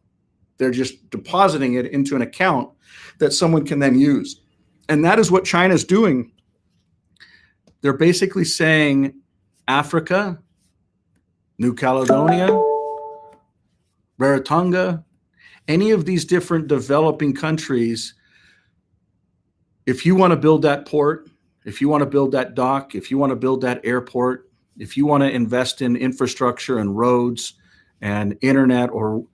they're just depositing it into an account that someone can then use. And that is what China's doing. They're basically saying Africa, New Caledonia, Rarotonga, any of these different developing countries, if you want to build that port, if you want to build that dock, if you want to build that airport, if you want to invest in infrastructure and roads and internet, or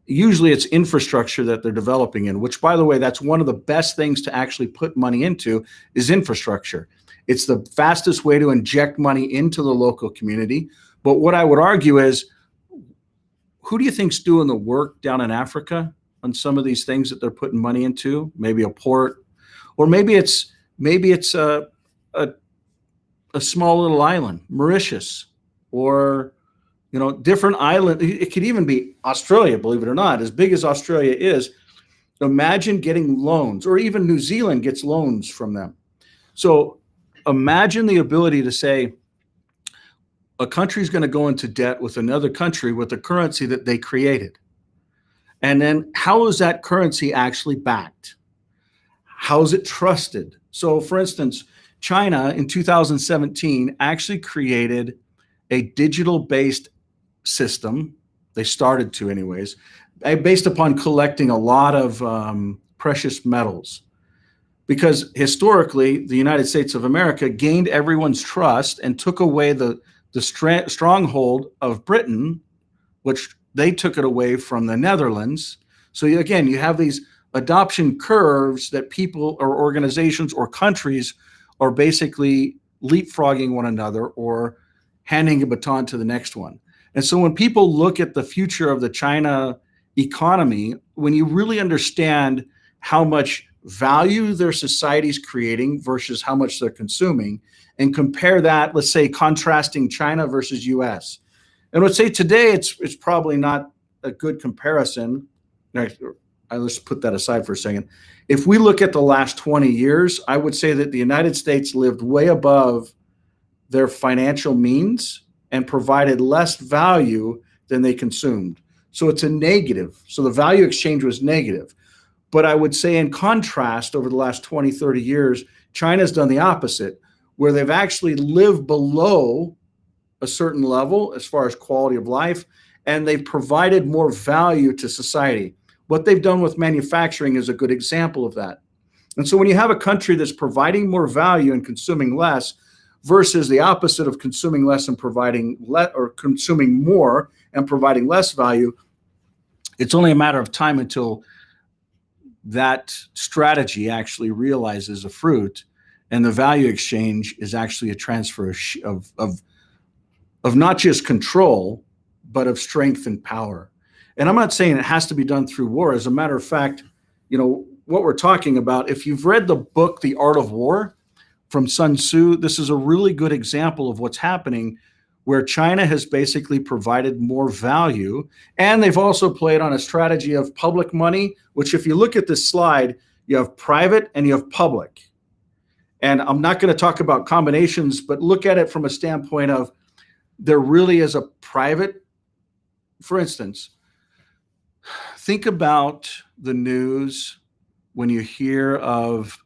usually it's infrastructure that they're developing in, which, by the way, that's one of the best things to actually put money into is infrastructure. It's the fastest way to inject money into the local community. But what I would argue is, who do you think's doing the work down in Africa on some of these things that they're putting money into? Maybe a port, or maybe it's a small little island, Mauritius, or different island. It could even be Australia, believe it or not, as big as Australia is. Imagine getting loans, or even New Zealand gets loans from them. So imagine the ability to say a country is going to go into debt with another country with a currency that they created. And then how is that currency actually backed? How is it trusted? So, for instance, China in 2017 actually created a digital-based system. They started to anyways, based upon collecting a lot of precious metals. Because historically, the United States of America gained everyone's trust and took away the stronghold of Britain, which they took it away from the Netherlands. So again, you have these adoption curves that people or organizations or countries are basically leapfrogging one another or handing a baton to the next one. And so when people look at the future of the China economy, when you really understand how much value their society is creating versus how much they're consuming, and compare that, let's say, contrasting China versus US. And let's say today it's probably not a good comparison. Let's put that aside for a second. If we look at the last 20 years, I would say that the United States lived way above their financial means and provided less value than they consumed. So it's a negative. So the value exchange was negative. But I would say in contrast, over the last 20, 30 years, China's done the opposite, where they've actually lived below a certain level as far as quality of life, and they've provided more value to society. What they've done with manufacturing is a good example of that. And so when you have a country that's providing more value and consuming less versus the opposite of consuming less and providing or consuming more and providing less value, it's only a matter of time until that strategy actually realizes a fruit, and the value exchange is actually a transfer of not just control, but of strength and power. And I'm not saying it has to be done through war. As a matter of fact, what we're talking about, if you've read the book, The Art of War, from Sun Tzu, this is a really good example of what's happening, where China has basically provided more value. And they've also played on a strategy of public money, which if you look at this slide, you have private and you have public. And I'm not going to talk about combinations, but look at it from a standpoint of there really is a private. For instance, think about the news when you hear of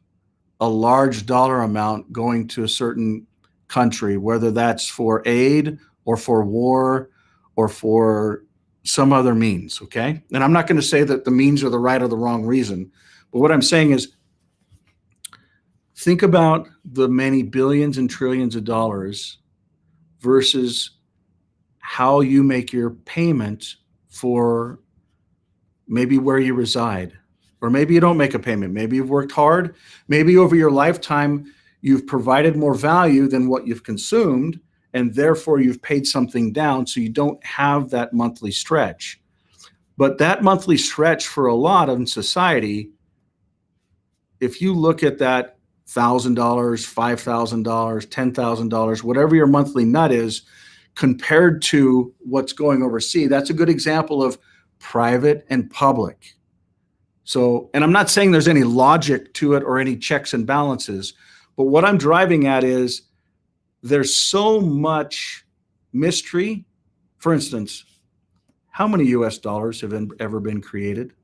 a large dollar amount going to a certain country, whether that's for aid or for war or for some other means, okay? And I'm not going to say that the means are the right or the wrong reason, but what I'm saying is think about the many billions and trillions of dollars versus how you make your payment for maybe where you reside. Or maybe you don't make a payment. Maybe you've worked hard. Maybe over your lifetime, you've provided more value than what you've consumed, and therefore you've paid something down so you don't have that monthly stretch. But that monthly stretch for a lot of society, if you look at that $1,000, $5,000, $10,000, whatever your monthly nut is, compared to what's going overseas, that's a good example of private and public. So, and I'm not saying there's any logic to it or any checks and balances, but what I'm driving at is there's so much mystery. For instance, how many US dollars have ever been created?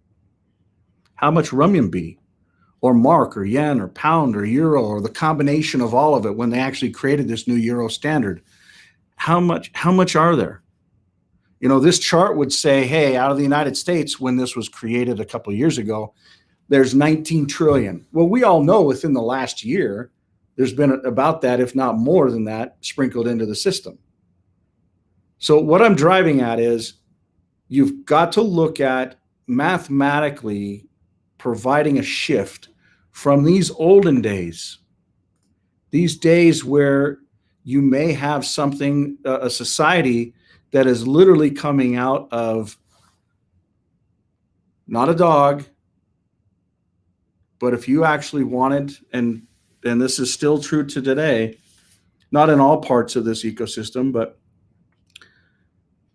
How much renminbi or mark or yen or pound or euro or the combination of all of it when they actually created this new euro standard? How much are there? You know, this chart would say, hey, out of the United States, when this was created a couple of years ago, there's 19 trillion. Well, we all know within the last year, there's been about that, if not more than that, sprinkled into the system. So what I'm driving at is you've got to look at mathematically providing a shift from these olden days, these days where you may have something, a society that is literally coming out of not a dog, but if you actually wanted, and this is still true to today, not in all parts of this ecosystem, but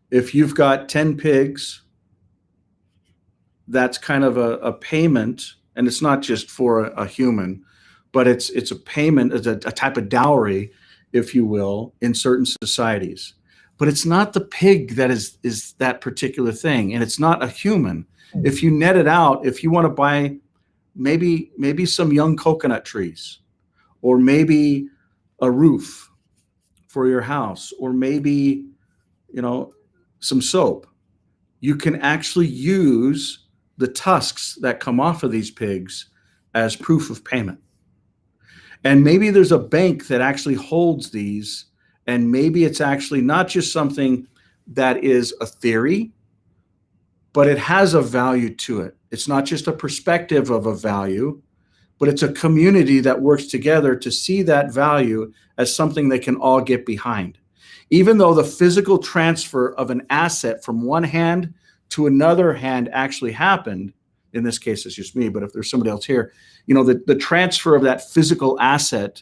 if you've got 10 pigs, that's kind of a payment, and it's not just for a human, but it's a payment, it's a type of dowry, if you will, in certain societies. But it's not the pig that is that particular thing, and it's not a human. If you net it out, if you want to buy maybe some young coconut trees, or maybe a roof for your house, or maybe, you know, some soap, you can actually use the tusks that come off of these pigs as proof of payment. And maybe there's a bank that actually holds these, and maybe it's actually not just something that is a theory, but it has a value to it. It's not just a perspective of a value, but it's a community that works together to see that value as something they can all get behind. Even though the physical transfer of an asset from one hand to another hand actually happened, in this case it's just me, but if there's somebody else here, you know, the transfer of that physical asset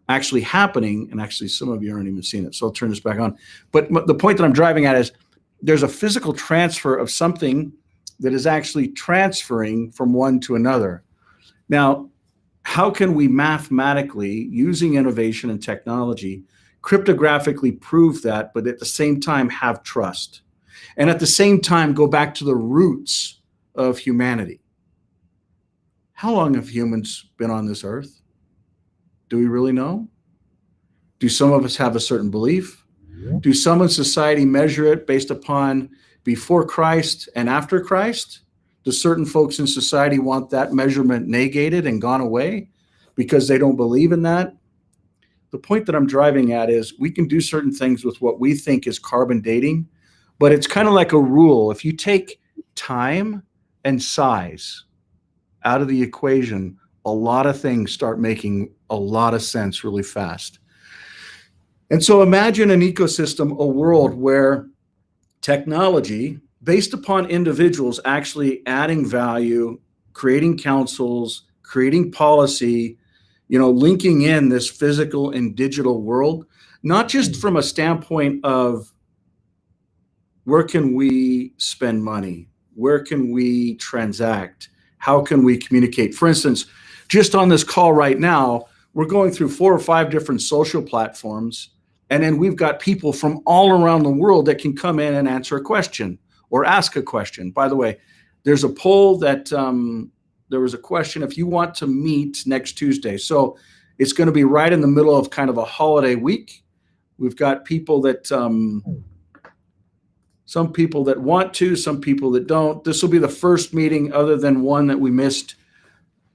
actually happening, and actually some of you aren't even seeing it, so I'll turn this back on. But the point that I'm driving at is there's a physical transfer of something that is actually transferring from one to another. Now, how can we mathematically, using innovation and technology, cryptographically prove that, but at the same time have trust? And at the same time go back to the roots of humanity. How long have humans been on this earth? Do we really know? Do some of us have a certain belief? Do some in society measure it based upon before Christ and after Christ? Do certain folks in society want that measurement negated and gone away because they don't believe in that? The point that I'm driving at is we can do certain things with what we think is carbon dating, but it's kind of like a rule. If you take time and size out of the equation, a lot of things start making a lot of sense really fast. And so imagine an ecosystem, a world where technology, based upon individuals actually adding value, creating councils, creating policy, linking in this physical and digital world, not just from a standpoint of where can we spend money, where can we transact, how can we communicate. For instance, just on this call right now, we're going through 4 or 5 different social platforms, and then we've got people from all around the world that can come in and answer a question or ask a question. By the way, there's a poll that there was a question, if you want to meet next Tuesday. So it's going to be right in the middle of kind of a holiday week. We've got people that, some people that want to, some people that don't. This will be the first meeting other than one that we missed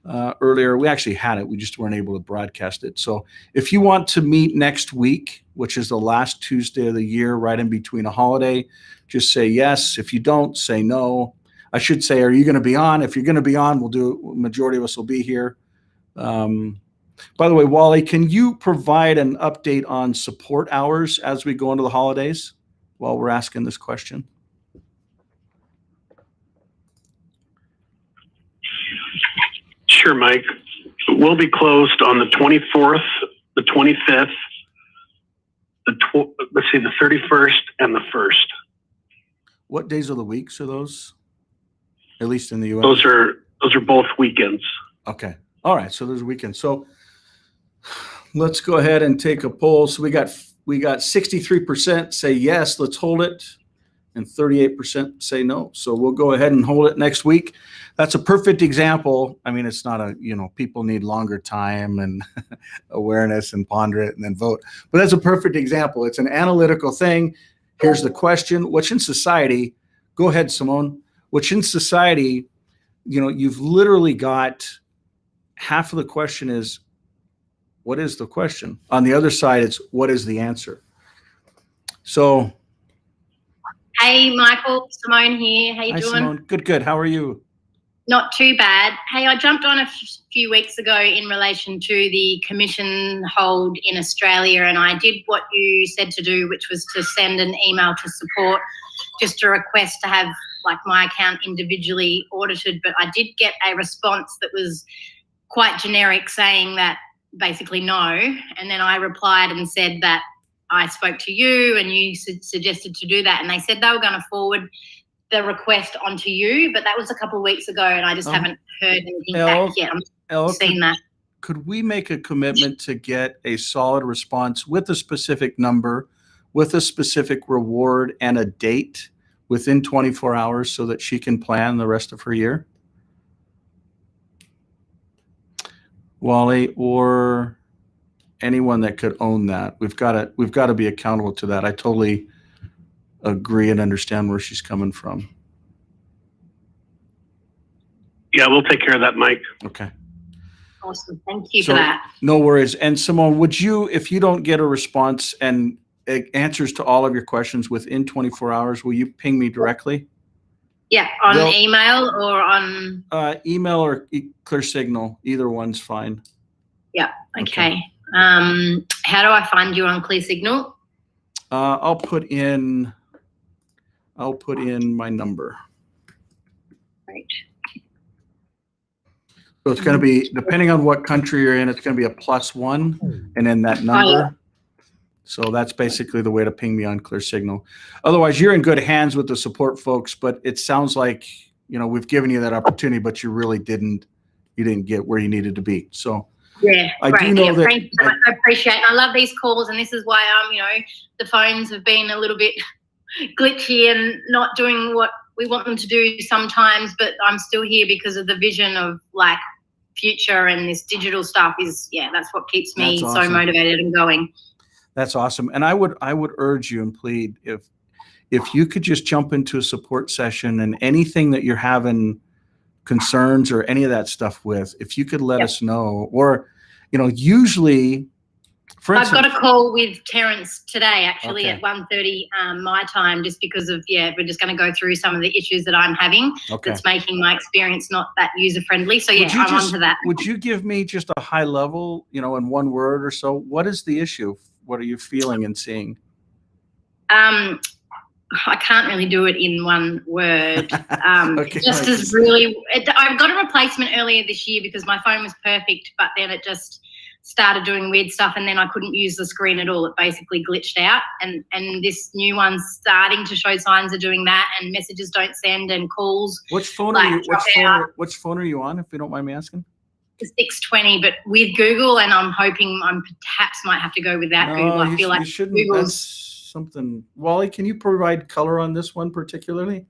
earlier. We actually had it. We just weren't able to broadcast it. So if you want to meet next week, which is the last Tuesday of the year, right in between a holiday, just say yes. If you don't, say no. I should say, are you going to be on? If you're going to be on, we'll do, majority of us will be here. By the way, Wally, can you provide an update on support hours as we go into the holidays while we're asking this question? Sure, Mike. We'll be closed on the 24th, the 25th, the 31st, and the 1st. What days of the weeks are those? At least in the U.S. Those are both weekends. Okay. All right. So there's a weekend. So let's go ahead and take a poll. So we got 63% say yes, let's hold it, and 38% say no. So we'll go ahead and hold it next week. That's a perfect example. I mean, it's not people need longer time and awareness and ponder it and then vote. But that's a perfect example. It's an analytical thing. Here's the question. Which in society, go ahead, Simone, which in society, you've literally got half of the question is, what is the question? On the other side, it's what is the answer? So. Hey, Michael, Simone here. How you doing? Simone. Good. How are you? Not too bad. Hey, I jumped on a few weeks ago in relation to the commission hold in Australia, and I did what you said to do, which was to send an email to support, just a request to have my account individually audited. But I did get a response that was quite generic, saying that basically no. And then I replied and said that I spoke to you and you suggested to do that. And they said they were going to forward the request onto you, but that was a couple of weeks ago and I just haven't heard anything back yet. I'm seeing that. Could we make a commitment to get a solid response with a specific number, with a specific reward and a date within 24 hours so that she can plan the rest of her year? Wally, or anyone that could own that. We've got to be accountable to that. I totally agree and understand where she's coming from. Yeah, we'll take care of that, Mike. Okay. Awesome. Thank you for that. No worries. And Simone, would you, if you don't get a response and answers to all of your questions within 24 hours, will you ping me directly? Yeah, on email or on? Email or ClearSignal. Either one's fine. Yeah. Okay. How do I find you on ClearSignal? I'll put in my number. Right. So it's going to be, depending on what country you're in, it's going to be a +1 and then that number. Yeah. So that's basically the way to ping me on ClearSignal. Otherwise, you're in good hands with the support folks, but it sounds like, we've given you that opportunity, but you really didn't get where you needed to be. So yeah, I great. do know that. Thank you so much. I appreciate it. I love these calls, and this is why the phones have been a little bit glitchy and not doing what we want them to do sometimes, but I'm still here because of the vision of future, and this digital stuff is, that's what keeps me so motivated and going. That's awesome. And I would urge you and plead, if you could just jump into a support session and anything that you're having concerns or any of that stuff with, if you could let us know, or, usually, for instance, I've got a call with Terence today, actually, at 1:30 my time, just because of, we're just going to go through some of the issues that I'm having. That's making my experience not that user-friendly. So, I'm onto that. Would you give me just a high level, in one word or so? What is the issue? What are you feeling and seeing? I can't really do it in one word. I got a replacement earlier this year because my phone was perfect, but then it just started doing weird stuff, and then I couldn't use the screen at all. It basically glitched out, and this new one's starting to show signs of doing that, and messages don't send, and calls. Which phone like, are you? drop out. Which phone are you on? If you don't mind me asking. The 620, but with Google, and I'm hoping I perhaps might have to go without Google. I feel like you shouldn't. Google's That's something. Wally, can you provide color on this one particularly?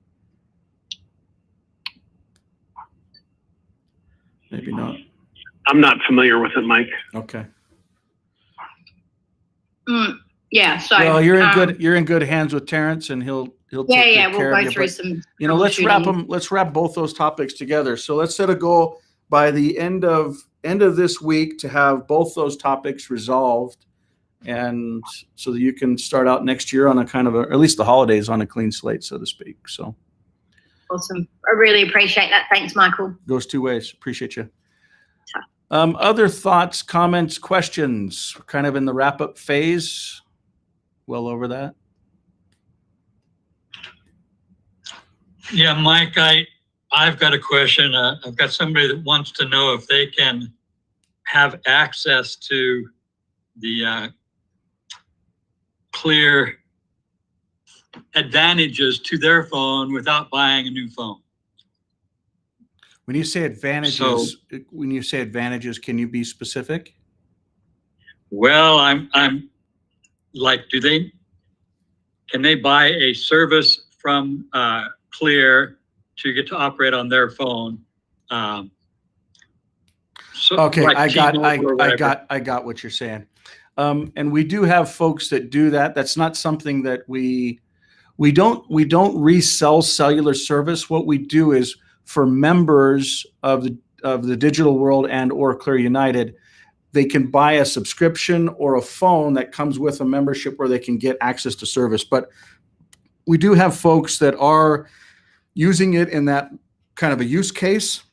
Maybe not. I'm not familiar with it, Mike. Okay. Yeah. So well, you're in good hands with Terrence, and he'll take good care we'll of go you. through But, some. let's wrap both those topics together. So let's set a goal by the end of this week to have both those topics resolved, and so that you can start out next year on a kind of at least the holidays on a clean slate, so to speak. So Awesome. I really appreciate that. Thanks, Michael. goes two ways. Appreciate you. Other thoughts, comments, questions? We're kind of in the wrap-up phase. Well over that. Yeah, Mike, I've got a question. I've got somebody that wants to know if they can have access to the Clear advantages to their phone without buying a new phone. When you say advantages, can you be specific? Well, I'm like, can they buy a service from Clear to get to operate on their phone? Okay, like I T-Mobile got what you're saying. And we do have folks that do that. That's not something that we don't resell cellular service. What we do is for members of the digital world and or ClearUnited, they can buy a subscription or a phone that comes with a membership where they can get access to service. But we do have folks that are using it in that kind of a use case.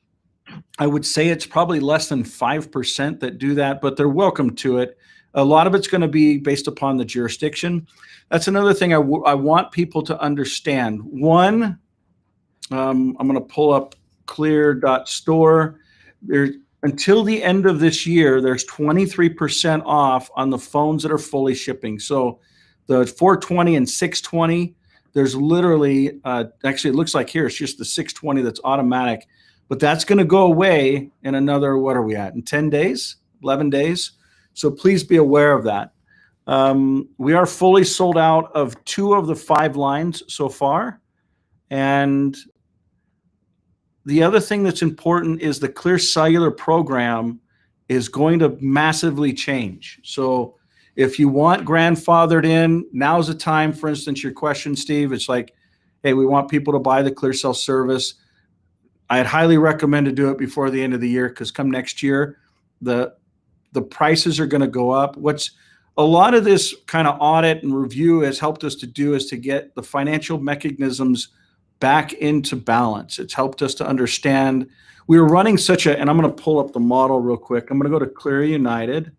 I would say it's probably less than 5% that do that, but they're welcome to it. A lot of it's going to be based upon the jurisdiction. That's another thing I want people to understand. One, I'm going to pull up clear.store. Until the end of this year, there's 23% off on the phones that are fully shipping. So the 420 and 620, there's literally, actually it looks like here, it's just the 620 that's automatic, but that's going to go away in another, what are we at, in 10 days, 11 days? So please be aware of that. We are fully sold out of 2 of the 5 lines so far. And the other thing that's important is the Clear Cellular program is going to massively change. So if you want grandfathered in, now's the time. For instance, your question, Steve, it's like, hey, we want people to buy the ClearCell service. I'd highly recommend to do it before the end of the year, because come next year, the prices are going to go up. What's a lot of this kind of audit and review has helped us to do is to get the financial mechanisms back into balance. It's helped us to understand. We were running and I'm going to pull up the model real quick. I'm going to go to ClearUnited.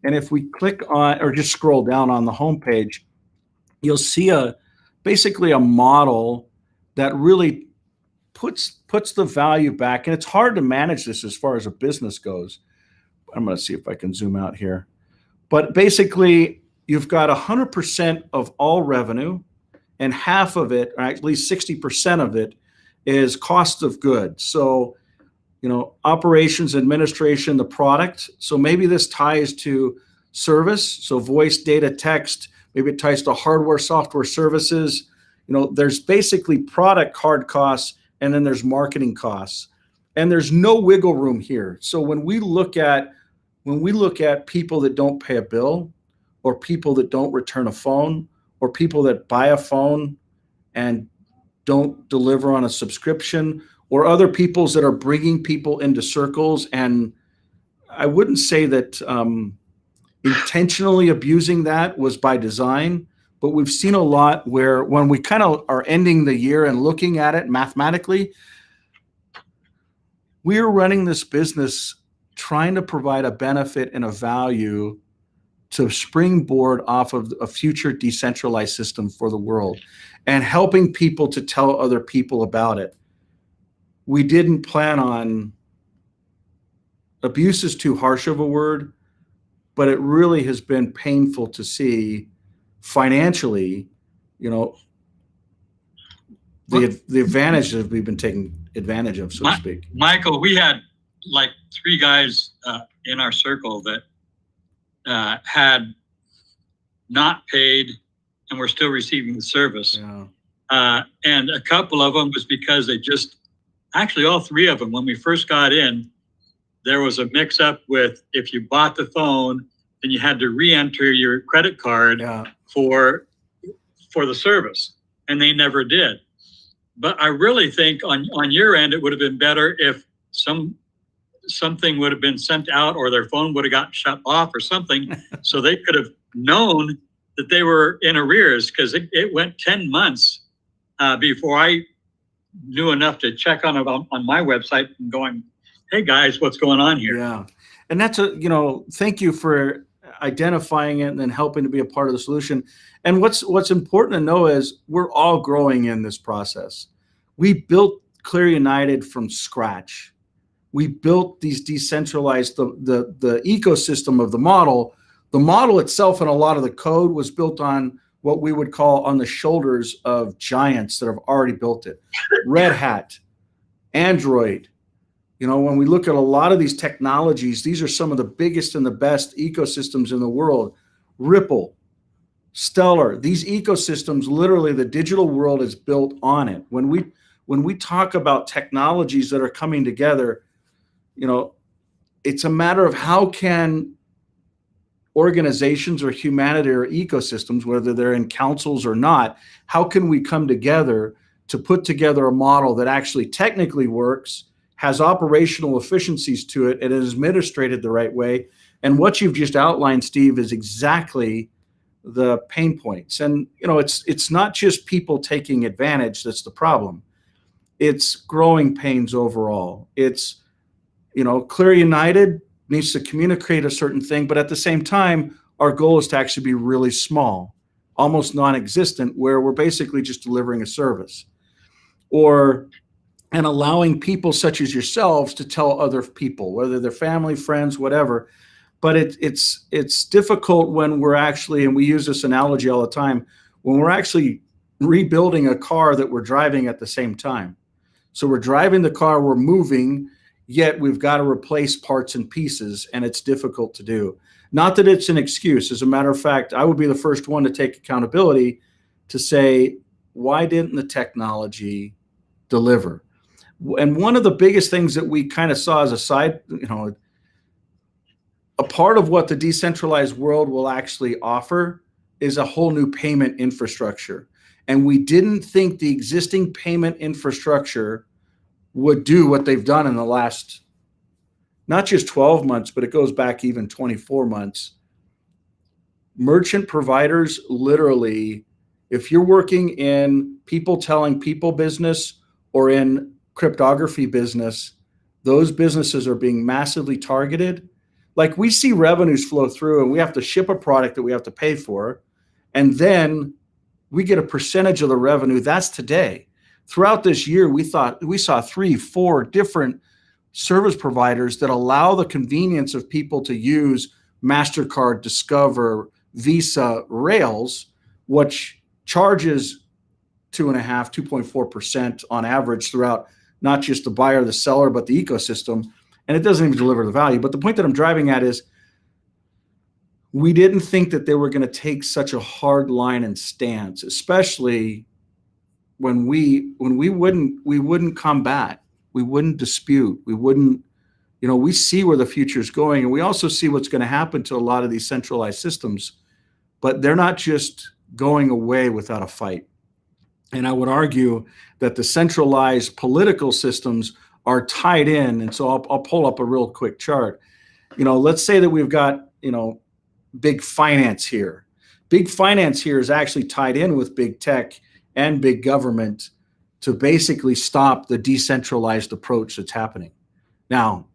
And if we click on, or just scroll down on the homepage, you'll see basically a model that really puts the value back. And it's hard to manage this as far as a business goes. I'm going to see if I can zoom out here. But basically, you've got 100% of all revenue, and half of it, or at least 60% of it, is cost of goods. So, operations, administration, the product. So maybe this ties to service. So voice, data, text. Maybe it ties to hardware, software services. There's basically product hard costs, and then there's marketing costs. And there's no wiggle room here. So when we look at people that don't pay a bill, or people that don't return a phone, or people that buy a phone and don't deliver on a subscription, or other peoples that are bringing people into circles. And I wouldn't say that intentionally abusing that was by design, but we've seen a lot where when we kind of are ending the year and looking at it mathematically, we are running this business trying to provide a benefit and a value to springboard off of a future decentralized system for the world, and helping people to tell other people about it. We didn't plan on, abuse is too harsh of a word, but it really has been painful to see financially, you know, the advantages we've been taking advantage of, so to speak. Michael, we had like 3 guys in our circle that had not paid and were still receiving the service. Yeah. And a couple of them was because they just, actually all 3 of them, when we first got in, there was a mix up with if you bought the phone, then you had to re-enter your credit card for the service, and they never did. But I really think on your end, it would have been better if something would have been sent out, or their phone would have gotten shut off or something, so they could have known that they were in arrears, because it went 10 months before I knew enough to check on my website and going, hey guys, what's going on here? Yeah. And that's thank you for identifying it and then helping to be a part of the solution. And what's important to know is we're all growing in this process. We built ClearUnited from scratch. We built these decentralized, the ecosystem of the model. The model itself and a lot of the code was built on what we would call on the shoulders of giants that have already built it. Red Hat, Android. When we look at a lot of these technologies, these are some of the biggest and the best ecosystems in the world. Ripple, Stellar, these ecosystems, literally the digital world is built on it. When we talk about technologies that are coming together, it's a matter of how can organizations or humanity or ecosystems, whether they're in councils or not, how can we come together to put together a model that actually technically works, has operational efficiencies to it, and is administrated the right way. And what you've just outlined, Steve, is exactly the pain points. And it's not just people taking advantage that's the problem. It's growing pains overall. It's ClearUnited needs to communicate a certain thing, but at the same time, our goal is to actually be really small, almost non-existent, where we're basically just delivering a service, and allowing people such as yourselves to tell other people, whether they're family, friends, whatever. But it's difficult when we're actually, and we use this analogy all the time, when we're actually rebuilding a car that we're driving at the same time. So we're driving the car, we're moving, yet we've got to replace parts and pieces, and it's difficult to do. Not that it's an excuse. As a matter of fact, I would be the first one to take accountability to say, why didn't the technology deliver? And one of the biggest things that we kind of saw as a side, a part of what the decentralized world will actually offer is a whole new payment infrastructure. And we didn't think the existing payment infrastructure would do what they've done in the last, not just 12 months, but it goes back even 24 months. Merchant providers, literally, if you're working in people telling people business or in cryptography business, those businesses are being massively targeted. Like, we see revenues flow through and we have to ship a product that we have to pay for, and then we get a percentage of the revenue. That's today. Throughout this year, we saw 3-4 different service providers that allow the convenience of people to use MasterCard, Discover, Visa, Rails, which charges 2.4% on average throughout not just the buyer, the seller, but the ecosystem. And it doesn't even deliver the value. But the point that I'm driving at is we didn't think that they were going to take such a hard line and stance, especially when we wouldn't combat, we wouldn't dispute, we wouldn't, we see where the future is going, and we also see what's going to happen to a lot of these centralized systems, but they're not just going away without a fight. And I would argue that the centralized political systems are tied in. And so I'll pull up a real quick chart. Let's say that we've got, big finance here. Big finance here is actually tied in with big tech and big government to basically stop the decentralized approach that's happening. Now,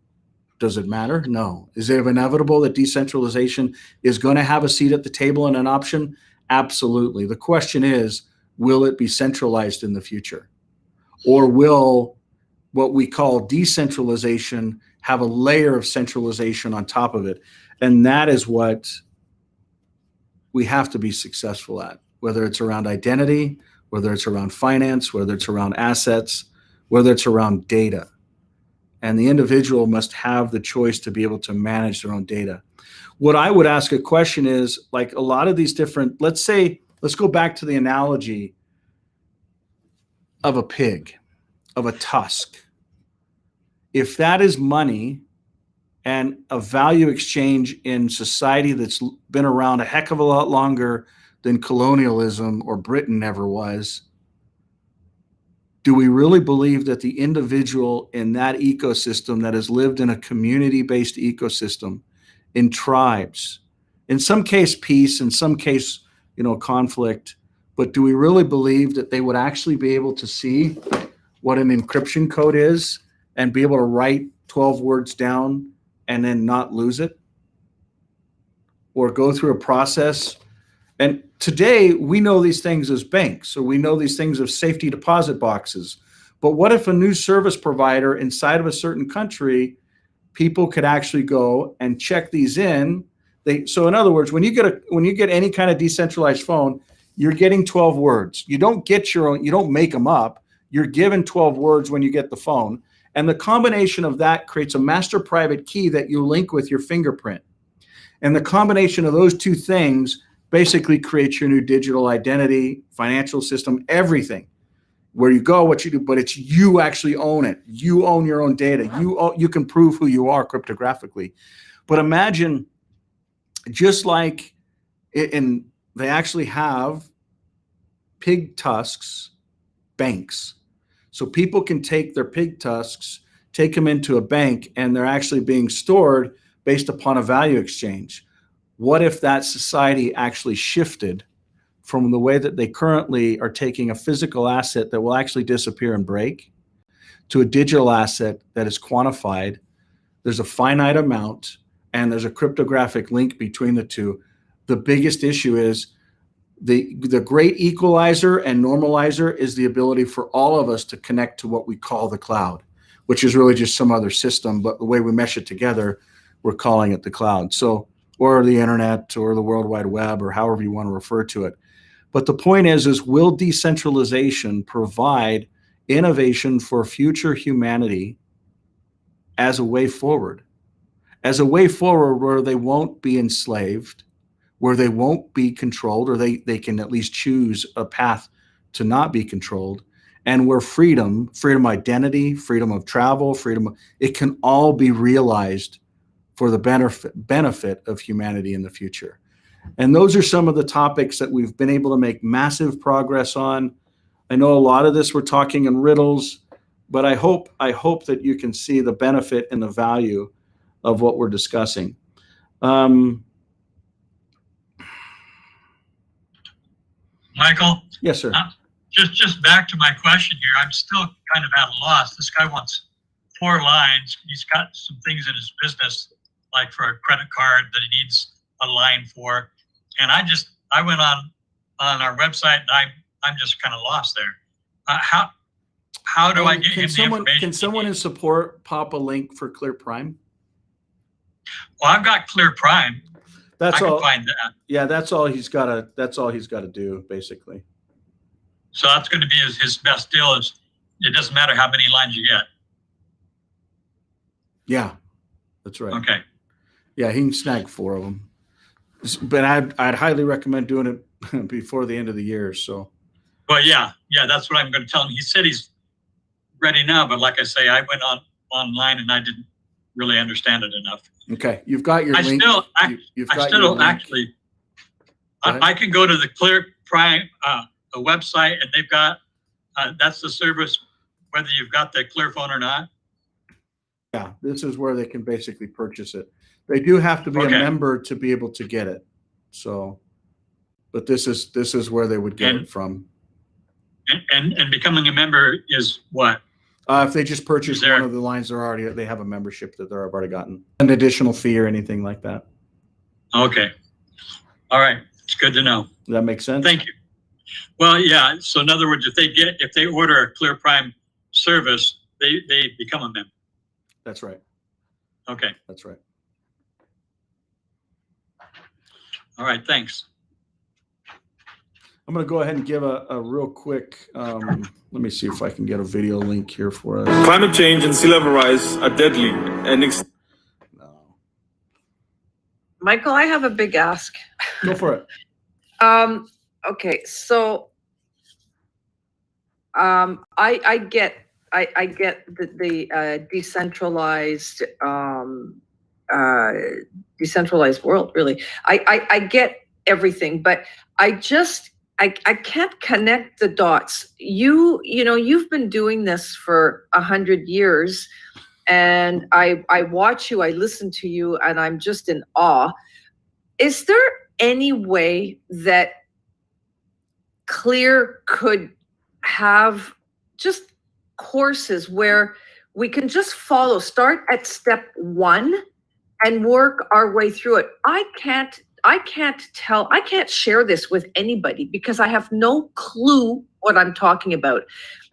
does it matter? No. Is it inevitable that decentralization is going to have a seat at the table and an option? Absolutely. The question is, will it be centralized in the future? Or will what we call decentralization have a layer of centralization on top of it. And that is what we have to be successful at, whether it's around identity, whether it's around finance, whether it's around assets, whether it's around data. And the individual must have the choice to be able to manage their own data. What I would ask a question is, like, a lot of these different, let's go back to the analogy of a pig, of a tusk. If that is money and a value exchange in society that's been around a heck of a lot longer than colonialism or Britain ever was, do we really believe that the individual in that ecosystem that has lived in a community-based ecosystem, in tribes, in some case peace, in some case, conflict, but do we really believe that they would actually be able to see what an encryption code is and be able to write 12 words down and then not lose it? Or go through a process? And today we know these things as banks, or we know these things as safety deposit boxes. But what if a new service provider inside of a certain country, people could actually go and check these in? So in other words, when you get any kind of decentralized phone, you're getting 12 words. You don't get your own, you don't make them up. You're given 12 words when you get the phone. And the combination of that creates a master private key that you link with your fingerprint. And the combination of those two things basically creates your new digital identity, financial system, everything. Where you go, what you do, but it's you actually own it. You own your own data. You can prove who you are cryptographically. But imagine, just like they actually have pig tusks banks. So people can take their pig tusks, take them into a bank, and they're actually being stored based upon a value exchange. What if that society actually shifted from the way that they currently are taking a physical asset that will actually disappear and break to a digital asset that is quantified? There's a finite amount and there's a cryptographic link between the two. The biggest issue is the great equalizer and normalizer is the ability for all of us to connect to what we call the cloud, which is really just some other system, but the way we mesh it together, we're calling it the cloud. So, or the internet or the World Wide Web, or however you want to refer to it. But the point is will decentralization provide innovation for future humanity as a way forward? As a way forward where they won't be enslaved, where they won't be controlled, or they can at least choose a path to not be controlled, and where freedom of identity, freedom of travel, it can all be realized for the benefit of humanity in the future. And those are some of the topics that we've been able to make massive progress on. I know a lot of this we're talking in riddles, but I hope that you can see the benefit and the value of what we're discussing. Michael? Yes, sir. Just back to my question here. I'm still kind of at a loss. This guy wants 4 lines. He's got some things in his business, like for a credit card that he needs a line for. And I went on our website and I'm just kind of lost there. How do I get him the information? Can someone in support pop a link for Clear Prime? Well, I've got Clear Prime. That's I all. can find that. Yeah, that's all he's got to do, basically. So that's going to be his best deal. Is it doesn't matter how many lines you get. Yeah, that's right. Okay. Yeah, he can snag 4 of them. But I'd highly recommend doing it before the end of the year. So. Well, yeah, that's what I'm going to tell him. He said he's ready now, but like I say, I went online and I didn't really understand it enough. Okay, you've got your link. I can go to the Clear Prime a website, and they've got that's the service, whether you've got the Clear phone or not. Yeah, this is where they can basically purchase it. They do have to be a member to be able to get it. So, but this is where they would get it from. And becoming a member is what? If they just purchase one of the lines, they have a membership that they've already gotten, an additional fee or anything like that. Okay. All right. It's good to know. Does that make sense? Thank you. Well, yeah. So in other words, if they order a Clear Prime service, they become a member. That's right. Okay. That's right. All right. Thanks. I'm going to go ahead and give a real quick, let me see if I can get a video link here for us. Climate change and sea level rise are deadly and Michael, I have a big ask. Go for it. Okay, so I get the decentralized decentralized world, really. I get everything, but I can't connect the dots. You know, you've been doing this for 100 years, and I watch you, I listen to you, and I'm just in awe. Is there any way that Clear could have just courses where we can just start at step 1 and work our way through it? I can't share this with anybody because I have no clue what I'm talking about.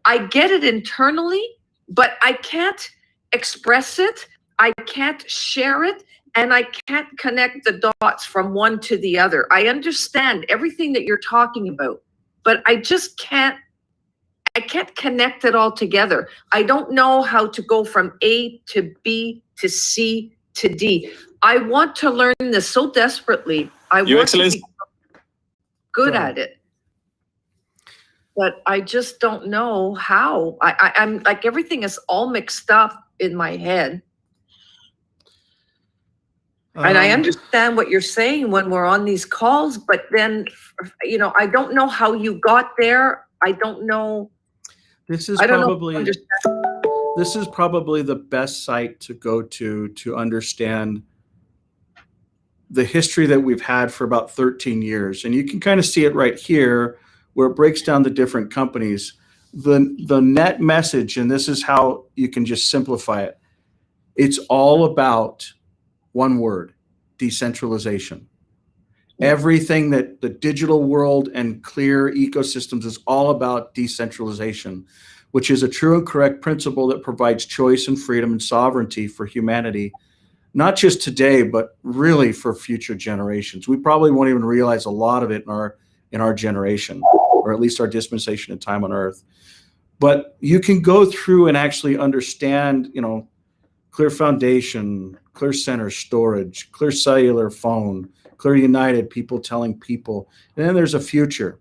I get it internally, but I can't express it. I can't share it. And I can't connect the dots from one to the other. I understand everything that you're talking about, but I just can't connect it all together. I don't know how to go from A to B to C to D. I want to learn this so desperately. I want to be good at it. But I just don't know how. I'm like, everything is all mixed up in my head. And I understand what you're saying when we're on these calls, but then, you know, I don't know how you got there. I don't know. This is probably the best site to go to understand the history that we've had for about 13 years. And you can kind of see it right here where it breaks down the different companies. The net message, and this is how you can just simplify it. It's all about one word: decentralization. Everything that the digital world and Clear ecosystems is all about decentralization, which is a true and correct principle that provides choice and freedom and sovereignty for humanity, not just today, but really for future generations. We probably won't even realize a lot of it in our generation, or at least our dispensation of time on Earth. But you can go through and actually understand, you know, Clear Foundation, Clear Center Storage, Clear Cellular Phone, ClearUnited, people telling people. And then there's a future.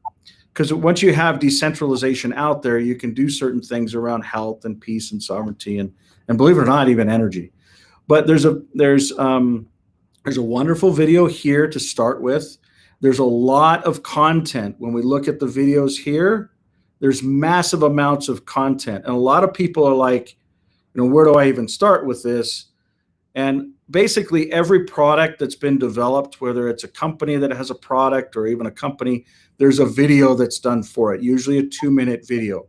Because once you have decentralization out there, you can do certain things around health and peace and sovereignty and believe it or not, even energy. But there's a wonderful video here to start with. There's a lot of content. When we look at the videos here, there's massive amounts of content. And a lot of people are like, you know, where do I even start with this? And basically every product that's been developed, whether it's a company that has a product or even a company, there's a video that's done for it, usually a 2-minute video.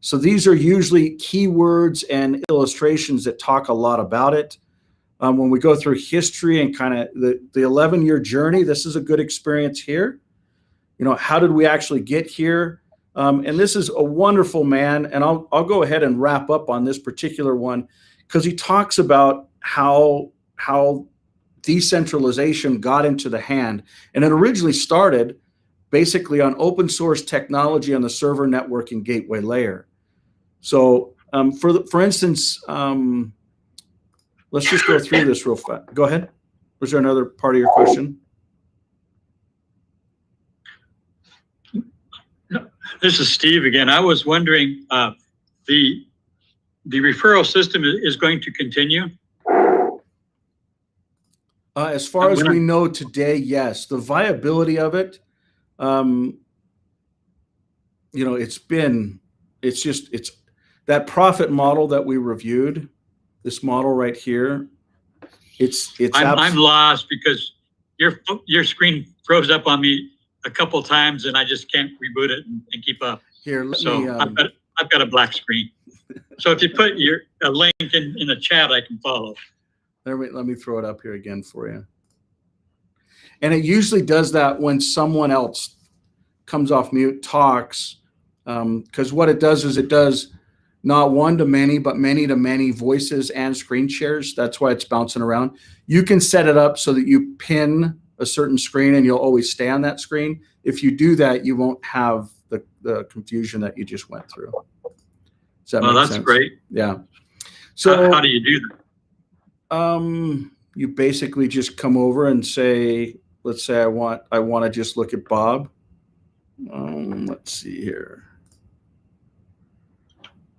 So these are usually keywords and illustrations that talk a lot about it. When we go through history and kind of the 11-year journey, this is a good experience here. You know, how did we actually get here? And this is a wonderful man. And I'll go ahead and wrap up on this particular one because he talks about how decentralization got into the hand. And it originally started basically on open source technology on the server networking gateway layer. So for instance, let's just go through this real fast. Go ahead. Was there another part of your question? This is Steve again. I was wondering, the referral system is going to continue? As far as we know today, yes. The viability of it, you know, it's that profit model that we reviewed, this model right here. I'm lost because your screen froze up on me a couple times and I just can't reboot it and keep up. Here, I've got a black screen. So if you put a link in the chat, I can follow. Let me throw it up here again for you. And it usually does that when someone else comes off mute, talks, because what it does is it does not one to many, but many to many voices and screen shares. That's why it's bouncing around. You can set it up so that you pin a certain screen and you'll always stay on that screen. If you do that, you won't have the confusion that you just went through. Does that make that's sense? great. Yeah. So how do you do that? You basically just come over and say, let's say I want to just look at Bob. Let's see here.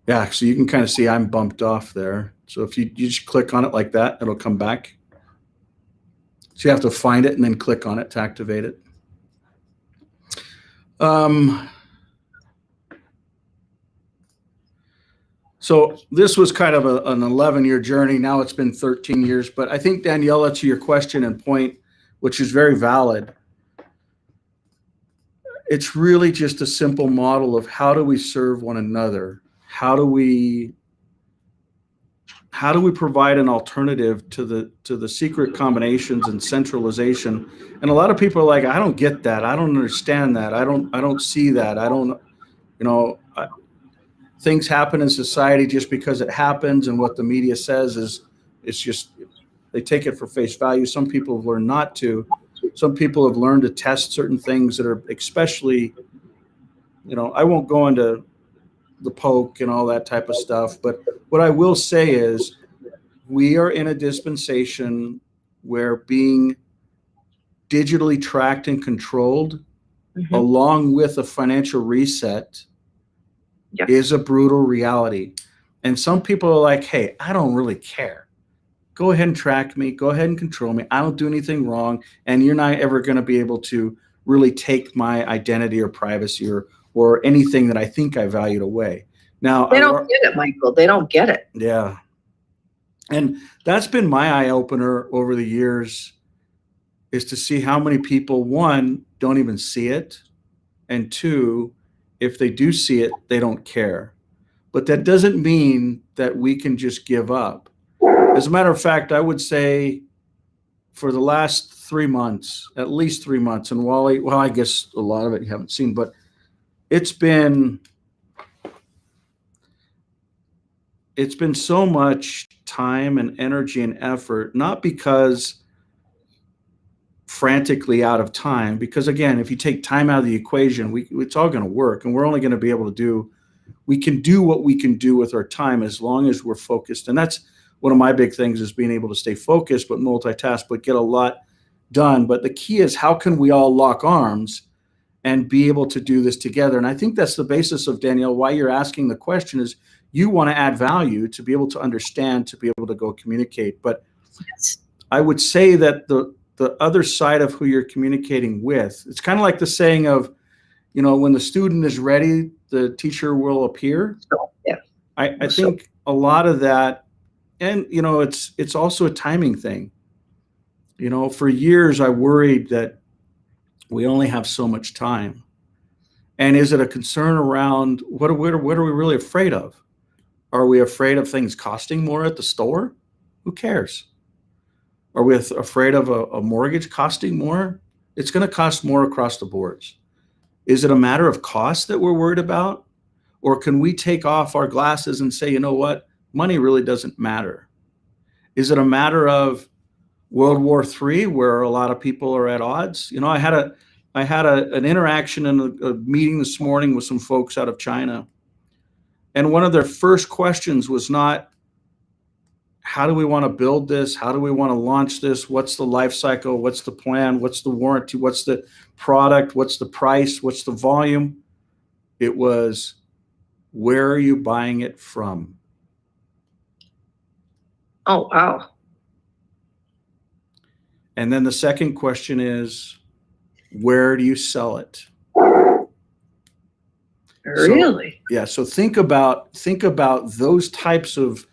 Yeah, so you can kind of see I'm bumped off there. So if you just click on it like that, it'll come back. So you have to find it and then click on it to activate it. So this was kind of an 11-year journey. Now it's been 13 years. But I think, Daniela, to your question and point, which is very valid, it's really just a simple model of how do we serve one another? How do we provide an alternative to the secret combinations and centralization? And a lot of people are like, I don't get that. I don't understand that. I don't see that. I don't, things happen in society just because it happens, and what the media says is it's just, they take it for face value. Some people have learned not to. Some people have learned to test certain things that are especially, I won't go into the poke and all that type of stuff, but what I will say is we are in a dispensation where being digitally tracked and controlled, along with a financial reset, is a brutal reality. And some people are like, hey, I don't really care. Go ahead and track me. Go ahead and control me. I don't do anything wrong. And you're not ever going to be able to really take my identity or privacy or anything that I think I valued away. Now, they don't get it, Michael. They don't get it. Yeah. And that's been my eye opener over the years, is to see how many people, one, don't even see it. And two, if they do see it, they don't care. But that doesn't mean that we can just give up. As a matter of fact, I would say for the last 3 months, at least 3 months, and Wally, well, I guess a lot of it you haven't seen, but it's been so much time and energy and effort, not because frantically out of time, because again, if you take time out of the equation, it's all going to work, and we're only going to be able to do, we can do what we can do with our time as long as we're focused. And that's one of my big things, is being able to stay focused, but multitask, but get a lot done. But the key is, how can we all lock arms and be able to do this together? And I think that's the basis of, Danielle, why you're asking the question, is you want to add value to be able to understand, to be able to go communicate. But I would say that the other side of who you're communicating with, it's kind of like the saying of, when the student is ready, the teacher will appear. Yeah. I think a lot of that, and it's also a timing thing. For years I worried that we only have so much time. And is it a concern around what are we really afraid of? Are we afraid of things costing more at the store? Who cares? Are we afraid of a mortgage costing more? It's going to cost more across the boards. Is it a matter of cost that we're worried about? Or can we take off our glasses and say, you know what? Money really doesn't matter. Is it a matter of World War III, where a lot of people are at odds? I had an interaction in a meeting this morning with some folks out of China. And one of their first questions was not, how do we want to build this? How do we want to launch this? What's the life cycle? What's the plan? What's the warranty? What's the product? What's the price? What's the volume? It was, where are you buying it from? Oh, wow. And then the second question is, where do you sell it? Really? So think about those types of,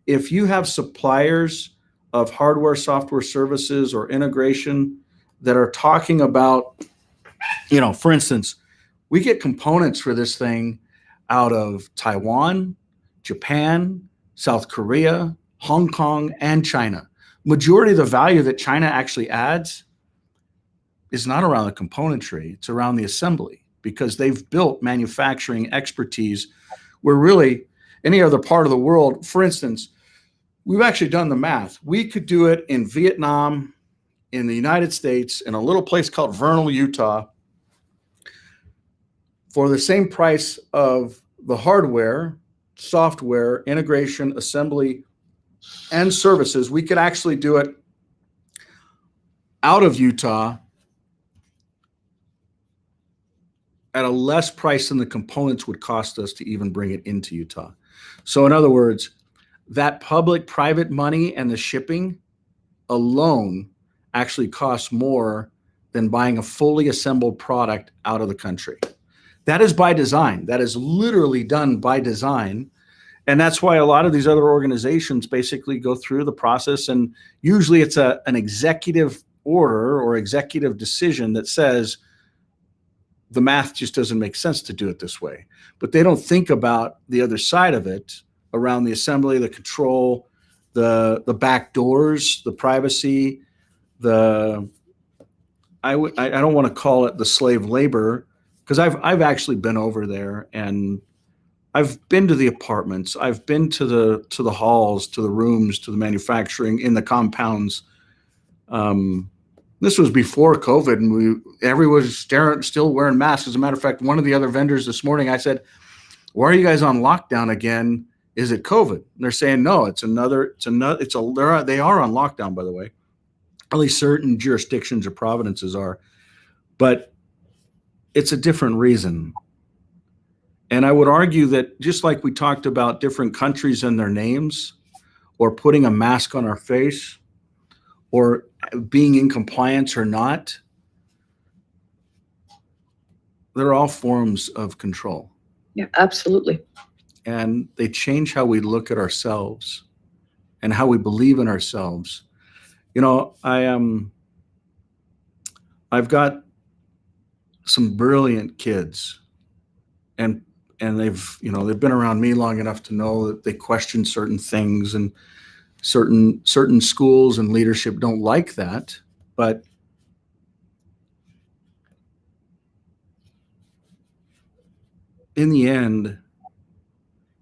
if you have suppliers of hardware, software services, or integration that are talking about, for instance, we get components for this thing out of Taiwan, Japan, South Korea, Hong Kong, and China. Majority of the value that China actually adds is not around the componentry, it's around the assembly, because they've built manufacturing expertise where really, any other part of the world. For instance, we've actually done the math. We could do it in Vietnam, in the United States, in a little place called Vernal, Utah, for the same price of the hardware, software, integration, assembly, and services. We could actually do it out of Utah at a less price than the components would cost us to even bring it into Utah. So in other words, that public-private money and the shipping alone actually costs more than buying a fully assembled product out of the country. That is by design. That is literally done by design. And that's why a lot of these other organizations basically go through the process, and usually it's an executive order or executive decision that says the math just doesn't make sense to do it this way. But they don't think about the other side of it around the assembly, the control, the back doors, the privacy, I don't want to call it the slave labor, because I've actually been over there, and I've been to the apartments, I've been to the halls, to the rooms, to the manufacturing, in the compounds. This was before COVID, and everyone was still wearing masks. As a matter of fact, one of the other vendors this morning, I said, "Why are you guys on lockdown again? Is it COVID?" And they're saying, "No, they are on lockdown, by the way. At least certain jurisdictions or provinces are, but it's a different reason." And I would argue that just like we talked about different countries and their names, or putting a mask on our face, or being in compliance or not, they're all forms of control. Yeah, absolutely. And they change how we look at ourselves and how we believe in ourselves. You know, I've got some brilliant kids, and they've been around me long enough to know that they question certain things, and certain schools and leadership don't like that. But in the end,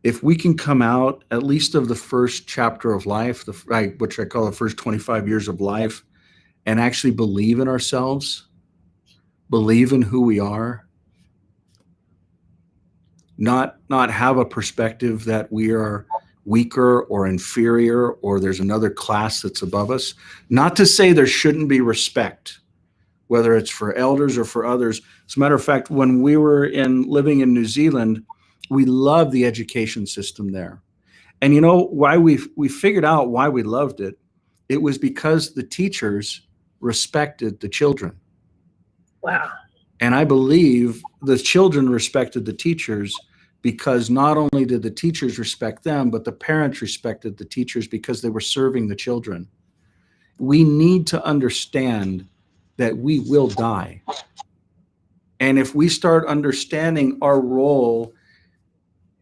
if we can come out at least of the first chapter of life, which I call the first 25 years of life, and actually believe in ourselves, believe in who we are, not have a perspective that we are weaker or inferior, or there's another class that's above us. Not to say there shouldn't be respect, whether it's for elders or for others. As a matter of fact, when we were living in New Zealand, we loved the education system there. And you know why we figured out why we loved it? It was because the teachers respected the children. Wow. And I believe the children respected the teachers because not only did the teachers respect them, but the parents respected the teachers because they were serving the children. We need to understand that we will die. And if we start understanding our role,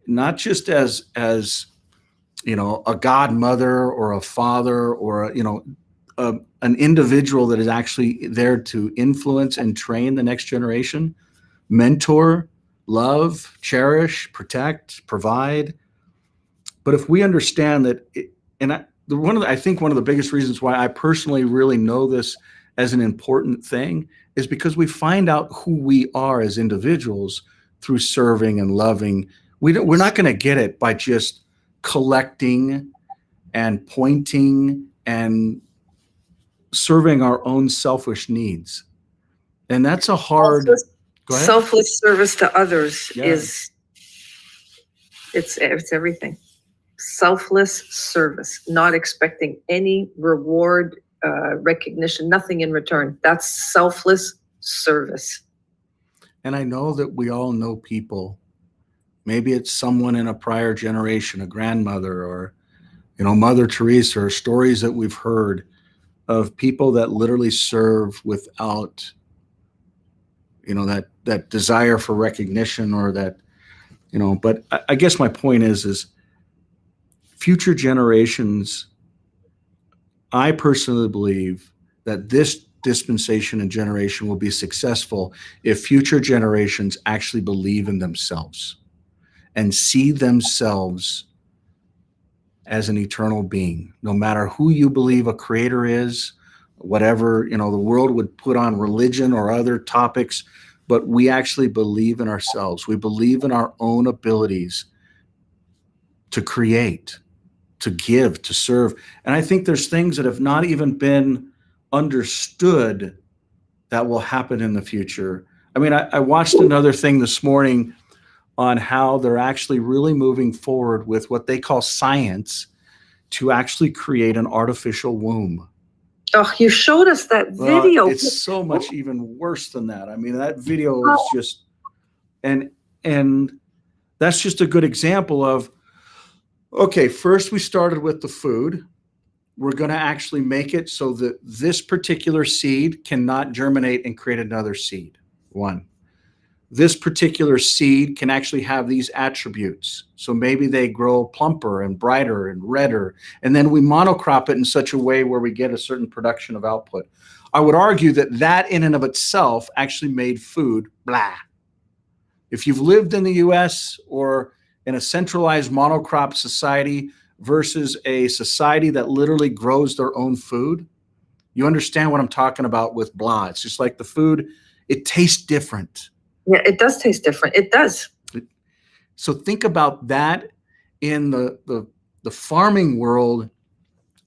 not just as a godmother or a father or an individual that is actually there to influence and train the next generation, mentor, love, cherish, protect, provide. But if we understand that, I think one of the biggest reasons why I personally really know this as an important thing is because we find out who we are as individuals through serving and loving. We're not going to get it by just collecting and pointing and serving our own selfish needs. And that's a hard... Go ahead. Selfless service to others Yeah. it's everything. Selfless service, not expecting any reward, recognition, nothing in return. That's selfless service. And I know that we all know people. Maybe it's someone in a prior generation, a grandmother, or Mother Teresa, or stories that we've heard of people that literally serve without that desire for recognition, or that, but I guess my point is future generations, I personally believe that this dispensation and generation will be successful if future generations actually believe in themselves and see themselves as an eternal being, no matter who you believe a creator is, whatever, the world would put on religion or other topics, but we actually believe in ourselves. We believe in our own abilities to create, to give, to serve. And I think there's things that have not even been understood that will happen in the future. I mean, I watched another thing this morning on how they're actually really moving forward with what they call science to actually create an artificial womb. Oh, you showed us that video. Well, it's so much even worse than that. I mean, that video is just, and that's just a good example of, okay, first we started with the food. We're going to actually make it so that this particular seed cannot germinate and create another seed. One. This particular seed can actually have these attributes. So maybe they grow plumper and brighter and redder. And then we monocrop it in such a way where we get a certain production of output. I would argue that in and of itself actually made food blah. If you've lived in the US or in a centralized monocrop society versus a society that literally grows their own food, you understand what I'm talking about with blah. It's just like the food, it tastes different. Yeah, it does taste different. It does. So think about that in the farming world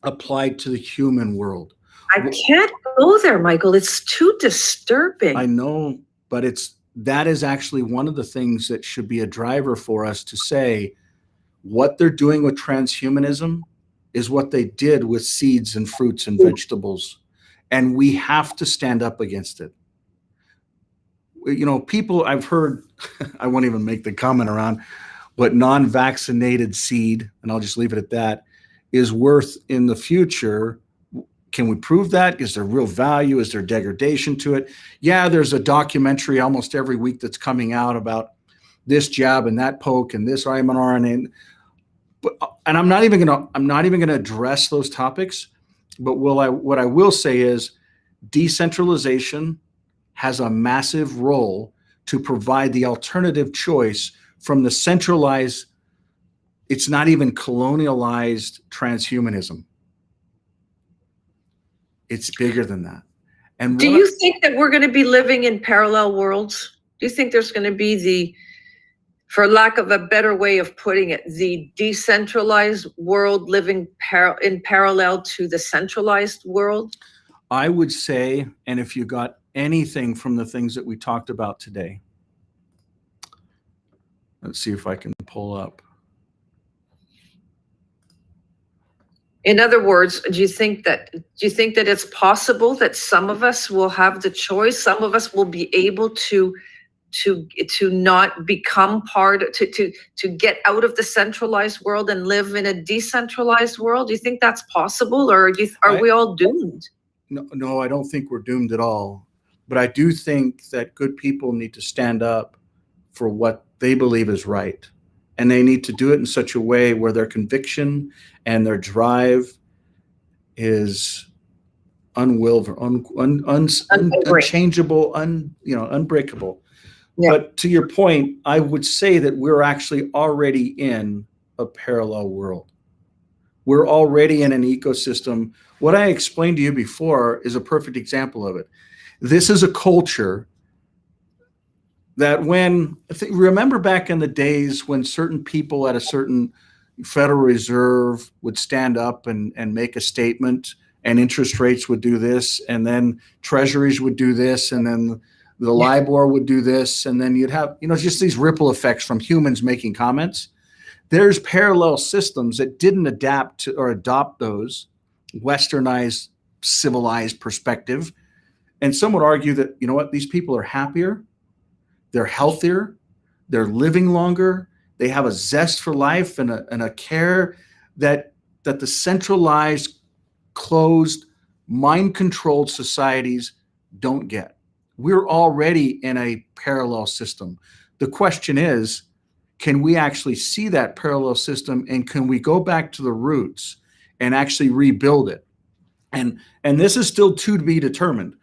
applied to the human world. I can't go there, Michael. It's too disturbing. I know, but that is actually one of the things that should be a driver for us to say what they're doing with transhumanism is what they did with seeds and fruits and vegetables. And we have to stand up against it. People I've heard, I won't even make the comment around what non-vaccinated seed, and I'll just leave it at that, is worth in the future. Can we prove that? Is there real value? Is there degradation to it? Yeah, there's a documentary almost every week that's coming out about this jab and that poke and this mRNA. And I'm not even gonna address those topics. But what I will say is decentralization has a massive role to provide the alternative choice from the centralized, it's not even colonialized transhumanism. It's bigger than that. And do you think that we're going to be living in parallel worlds? Do you think there's going to be for lack of a better way of putting it, the decentralized world living in parallel to the centralized world? I would say, and if you got anything from the things that we talked about today, let's see if I can pull up. In other words, do you think that it's possible that some of us will have the choice, some of us will be able to not become to get out of the centralized world and live in a decentralized world? Do you think that's possible, or are we all doomed? No, I don't think we're doomed at all. But I do think that good people need to stand up for what they believe is right. And they need to do it in such a way where their conviction and their drive is unchangeable, unbreakable. Yeah. But to your point, I would say that we're actually already in a parallel world. We're already in an ecosystem. What I explained to you before is a perfect example of it. This is a culture that remember back in the days when certain people at a certain Federal Reserve would stand up and make a statement, and interest rates would do this, and then treasuries would do this, and then the LIBOR would do this, and then you'd have, just these ripple effects from humans making comments. There's parallel systems that didn't adapt to or adopt those westernized, civilized perspective. And some would argue that, these people are happier, they're healthier, they're living longer, they have a zest for life and a care that the centralized, closed, mind-controlled societies don't get. We're already in a parallel system. The question is, can we actually see that parallel system, and can we go back to the roots and actually rebuild it? And this is still to be determined.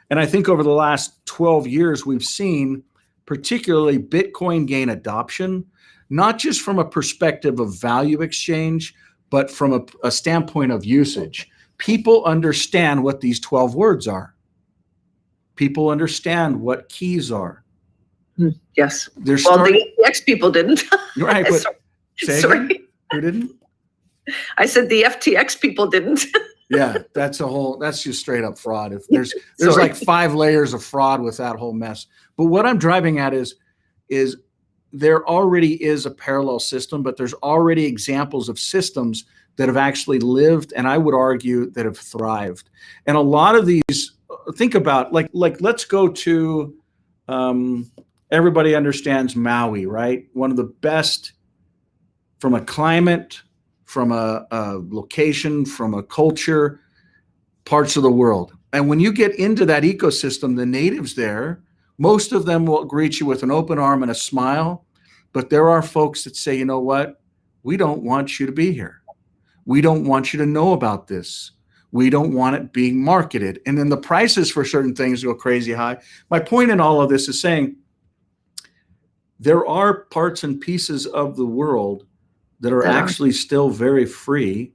And I think over the last 12 years, we've seen particularly Bitcoin gain adoption, not just from a perspective of value exchange, but from a standpoint of usage. People understand what these 12 words are. People understand what keys are. Yes. They're Well, starting, the FTX people didn't. right, but say again? Sorry. Who didn't? I said the FTX people didn't. Yeah, that's just straight up fraud. If there's Sorry. like 5 layers of fraud with that whole mess. But what I'm driving at is there already is a parallel system, but there's already examples of systems that have actually lived, and I would argue that have thrived. And a lot of these, think about like let's go to everybody understands Maui, right? One of the best from a climate, from a location, from a culture, parts of the world. And when you get into that ecosystem, the natives there, most of them will greet you with an open arm and a smile. But there are folks that say, you know what? We don't want you to be here. We don't want you to know about this. We don't want it being marketed. And then the prices for certain things go crazy high. My point in all of this is saying there are parts and pieces of the world that are actually still very free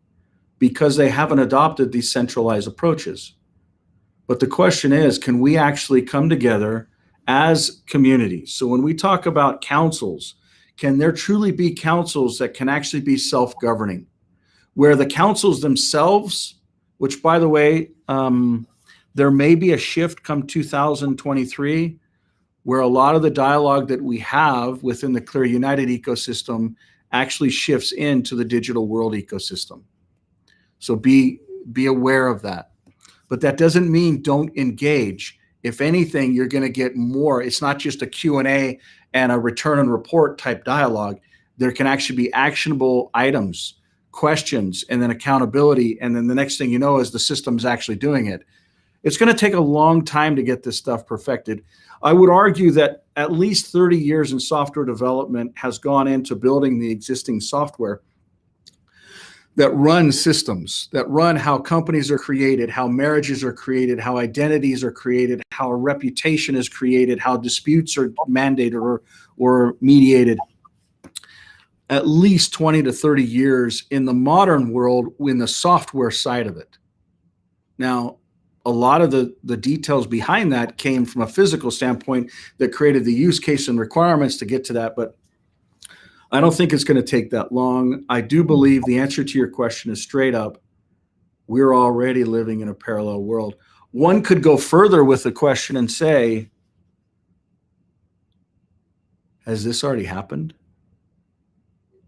because they haven't adopted these centralized approaches. But the question is, can we actually come together as communities? So when we talk about councils, can there truly be councils that can actually be self-governing, where the councils themselves, which by the way, there may be a shift come 2023, where a lot of the dialogue that we have within the ClearUnited ecosystem actually shifts into the digital world ecosystem. So be aware of that. But that doesn't mean don't engage. If anything, you're going to get more. It's not just a Q&A and a return and report type dialogue. There can actually be actionable items, questions, and then accountability. And then the next thing you know is the system's actually doing it. It's going to take a long time to get this stuff perfected. I would argue that at least 30 years in software development has gone into building the existing software that run systems, that run how companies are created, how marriages are created, how identities are created, how a reputation is created, how disputes are mandated or mediated. At least 20 to 30 years in the modern world in the software side of it. Now, a lot of the details behind that came from a physical standpoint that created the use case and requirements to get to that, but I don't think it's going to take that long. I do believe the answer to your question is straight up, we're already living in a parallel world. One could go further with the question and say, has this already happened?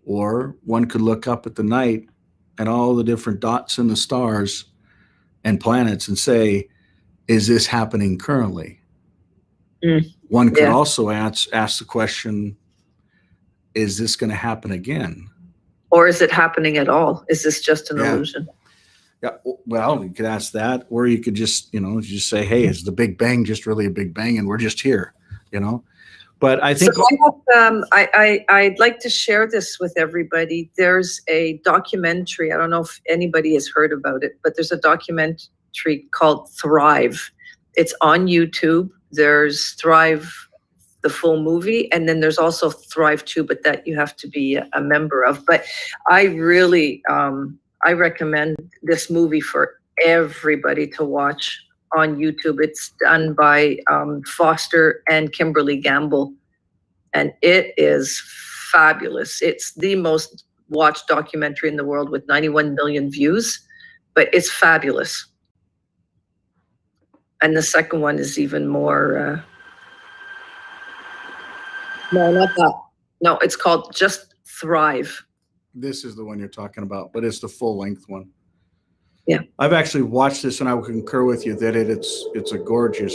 Or one could look up at the night at all the different dots in the stars and planets and say, is this happening currently? One could also ask the question, is this going to happen again? Or is it happening at all? Is this just an illusion? Yeah, well, you could ask that, or you could just, just say, hey, is the Big Bang just really a Big Bang and we're just here, But I think I'd like to share this with everybody. There's a documentary. I don't know if anybody has heard about it, but there's a documentary called Thrive. It's on YouTube. There's Thrive, the full movie, and then there's also Thrive 2, but that you have to be a member of. But I really, I recommend this movie for everybody to watch on YouTube. It's done by Foster and Kimberly Gamble, and it is fabulous. It's the most watched documentary in the world with 91 million views, but it's fabulous. And the second one is even more, no, not that. No, it's called just Thrive. This is the one you're talking about, but it's the full length one. Yeah. I've actually watched this and I would concur with you that it's a gorgeous,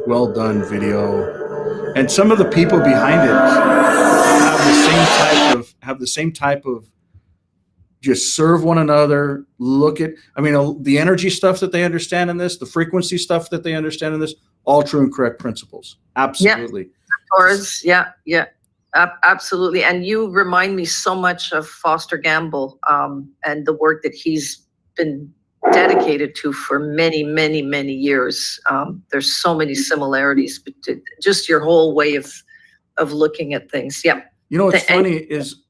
well done video. And some of the people behind it have the same type of just serve one another, the energy stuff that they understand in this, the frequency stuff that they understand in this, all true and correct principles. Absolutely. Yeah. Absolutely. And you remind me so much of Foster Gamble and the work that he's been dedicated to for many, many, many years. There's so many similarities, but just your whole way of looking at things. Yeah. You know, what's funny is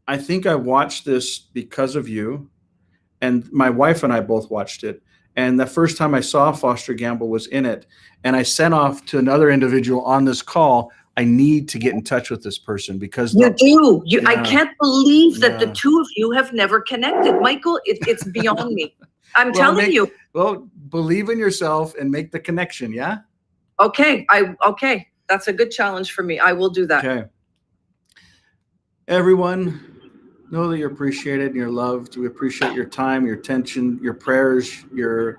I think I watched this because of you, and my wife and I both watched it. And the first time I saw Foster Gamble was in it, and I sent off to another individual on this call, I need to get in touch with this person because You do. I Yeah. can't believe that the Yeah. two of you have never connected. Michael, it's beyond me. I'm Well, telling you. Well, believe in yourself and make the connection. Yeah. Okay. Okay. That's a good challenge for me. I will do that. Okay. Everyone, know that you're appreciated and you're loved. We appreciate your time, your attention, your prayers, your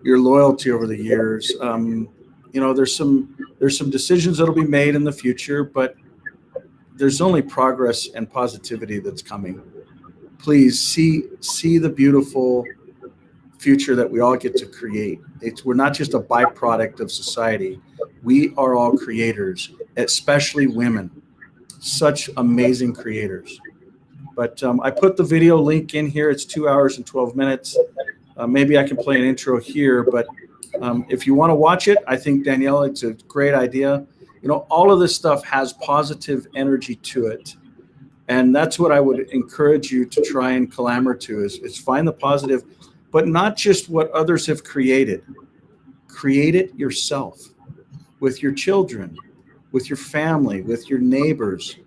loyalty over the years. You know, there's some decisions that'll be made in the future, but there's only progress and positivity that's coming. Please see the beautiful future that we all get to create. We're not just a byproduct of society. We are all creators, especially women. Such amazing creators. But I put the video link in here. It's 2 hours and 12 minutes. Maybe I can play an intro here, but if you want to watch it, I think, Danielle, it's a great idea. You know, all of this stuff has positive energy to it. And that's what I would encourage you to try and clamor to is find the positive, but not just what others have created. Create it yourself with your children, with your family, with your neighbors.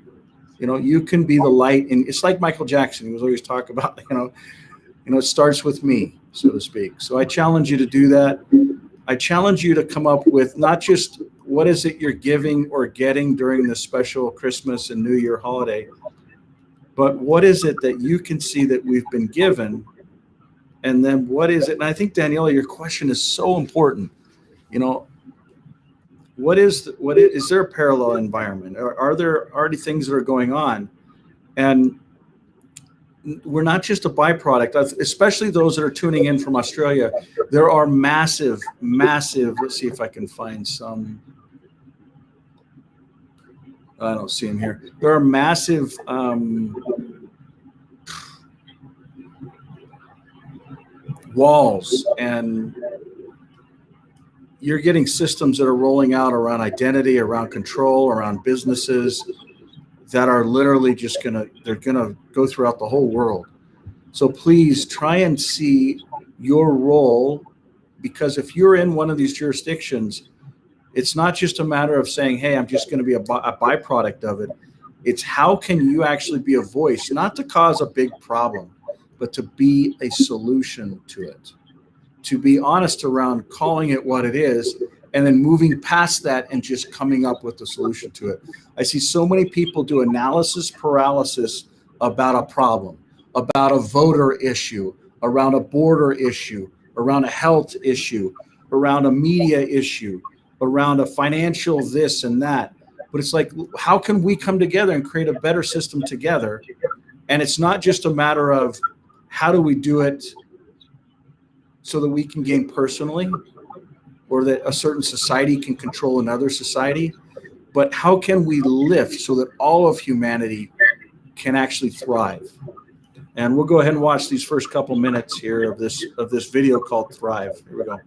You know, you can be the light. And it's like Michael Jackson. He was always talk about, it starts with me, so to speak. So I challenge you to do that. I challenge you to come up with not just what is it you're giving or getting during this special Christmas and New Year holiday, but what is it that you can see that we've been given? And then what is it? And I think, Daniela, your question is so important. You know, is there a parallel environment? Are there already things that are going on? And we're not just a byproduct, especially those that are tuning in from Australia. There are massive, let's see if I can find some. I don't see them here. There are massive walls, and you're getting systems that are rolling out around identity, around control, around businesses that are literally just they're gonna go throughout the whole world. So please try and see your role, because if you're in one of these jurisdictions, it's not just a matter of saying, hey, I'm just going to be a byproduct of it. It's how can you actually be a voice, not to cause a big problem, but to be a solution to it, to be honest around calling it what it is, and then moving past that and just coming up with a solution to it. I see so many people do analysis paralysis about a problem, about a voter issue, around a border issue, around a health issue, around a media issue, around a financial this and that. But it's like, how can we come together and create a better system together? And it's not just a matter of how do we do it so that we can gain personally, or that a certain society can control another society, but how can we lift so that all of humanity can actually thrive? And we'll go ahead and watch these first couple minutes here of this video called Thrive. Here we go.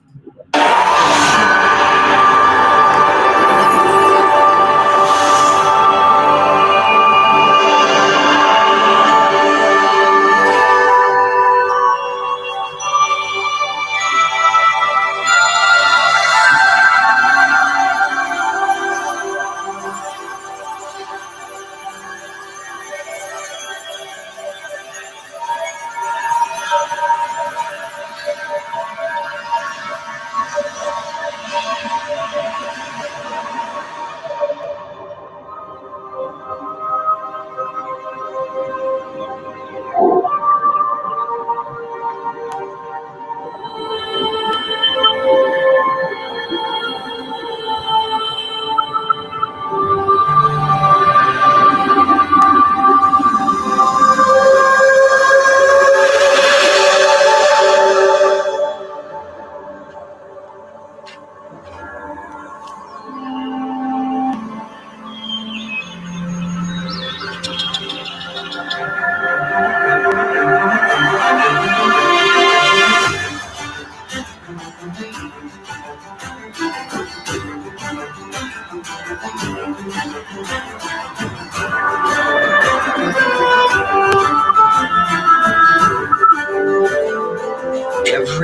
Every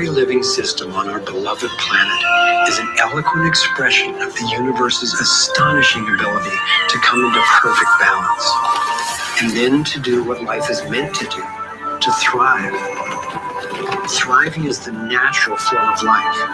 living system on our beloved planet is an eloquent expression of the universe's astonishing ability to come into perfect balance, and then to do what life is meant to do, to thrive. Thriving is the natural flow of life.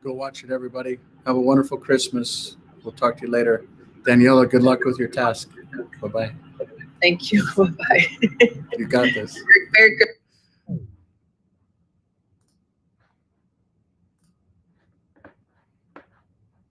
Go watch it, everybody. Have a wonderful Christmas. We'll talk to you later. Daniela, good luck with your task. Bye-bye. Thank you. Bye-bye. You got this. Merry Christmas.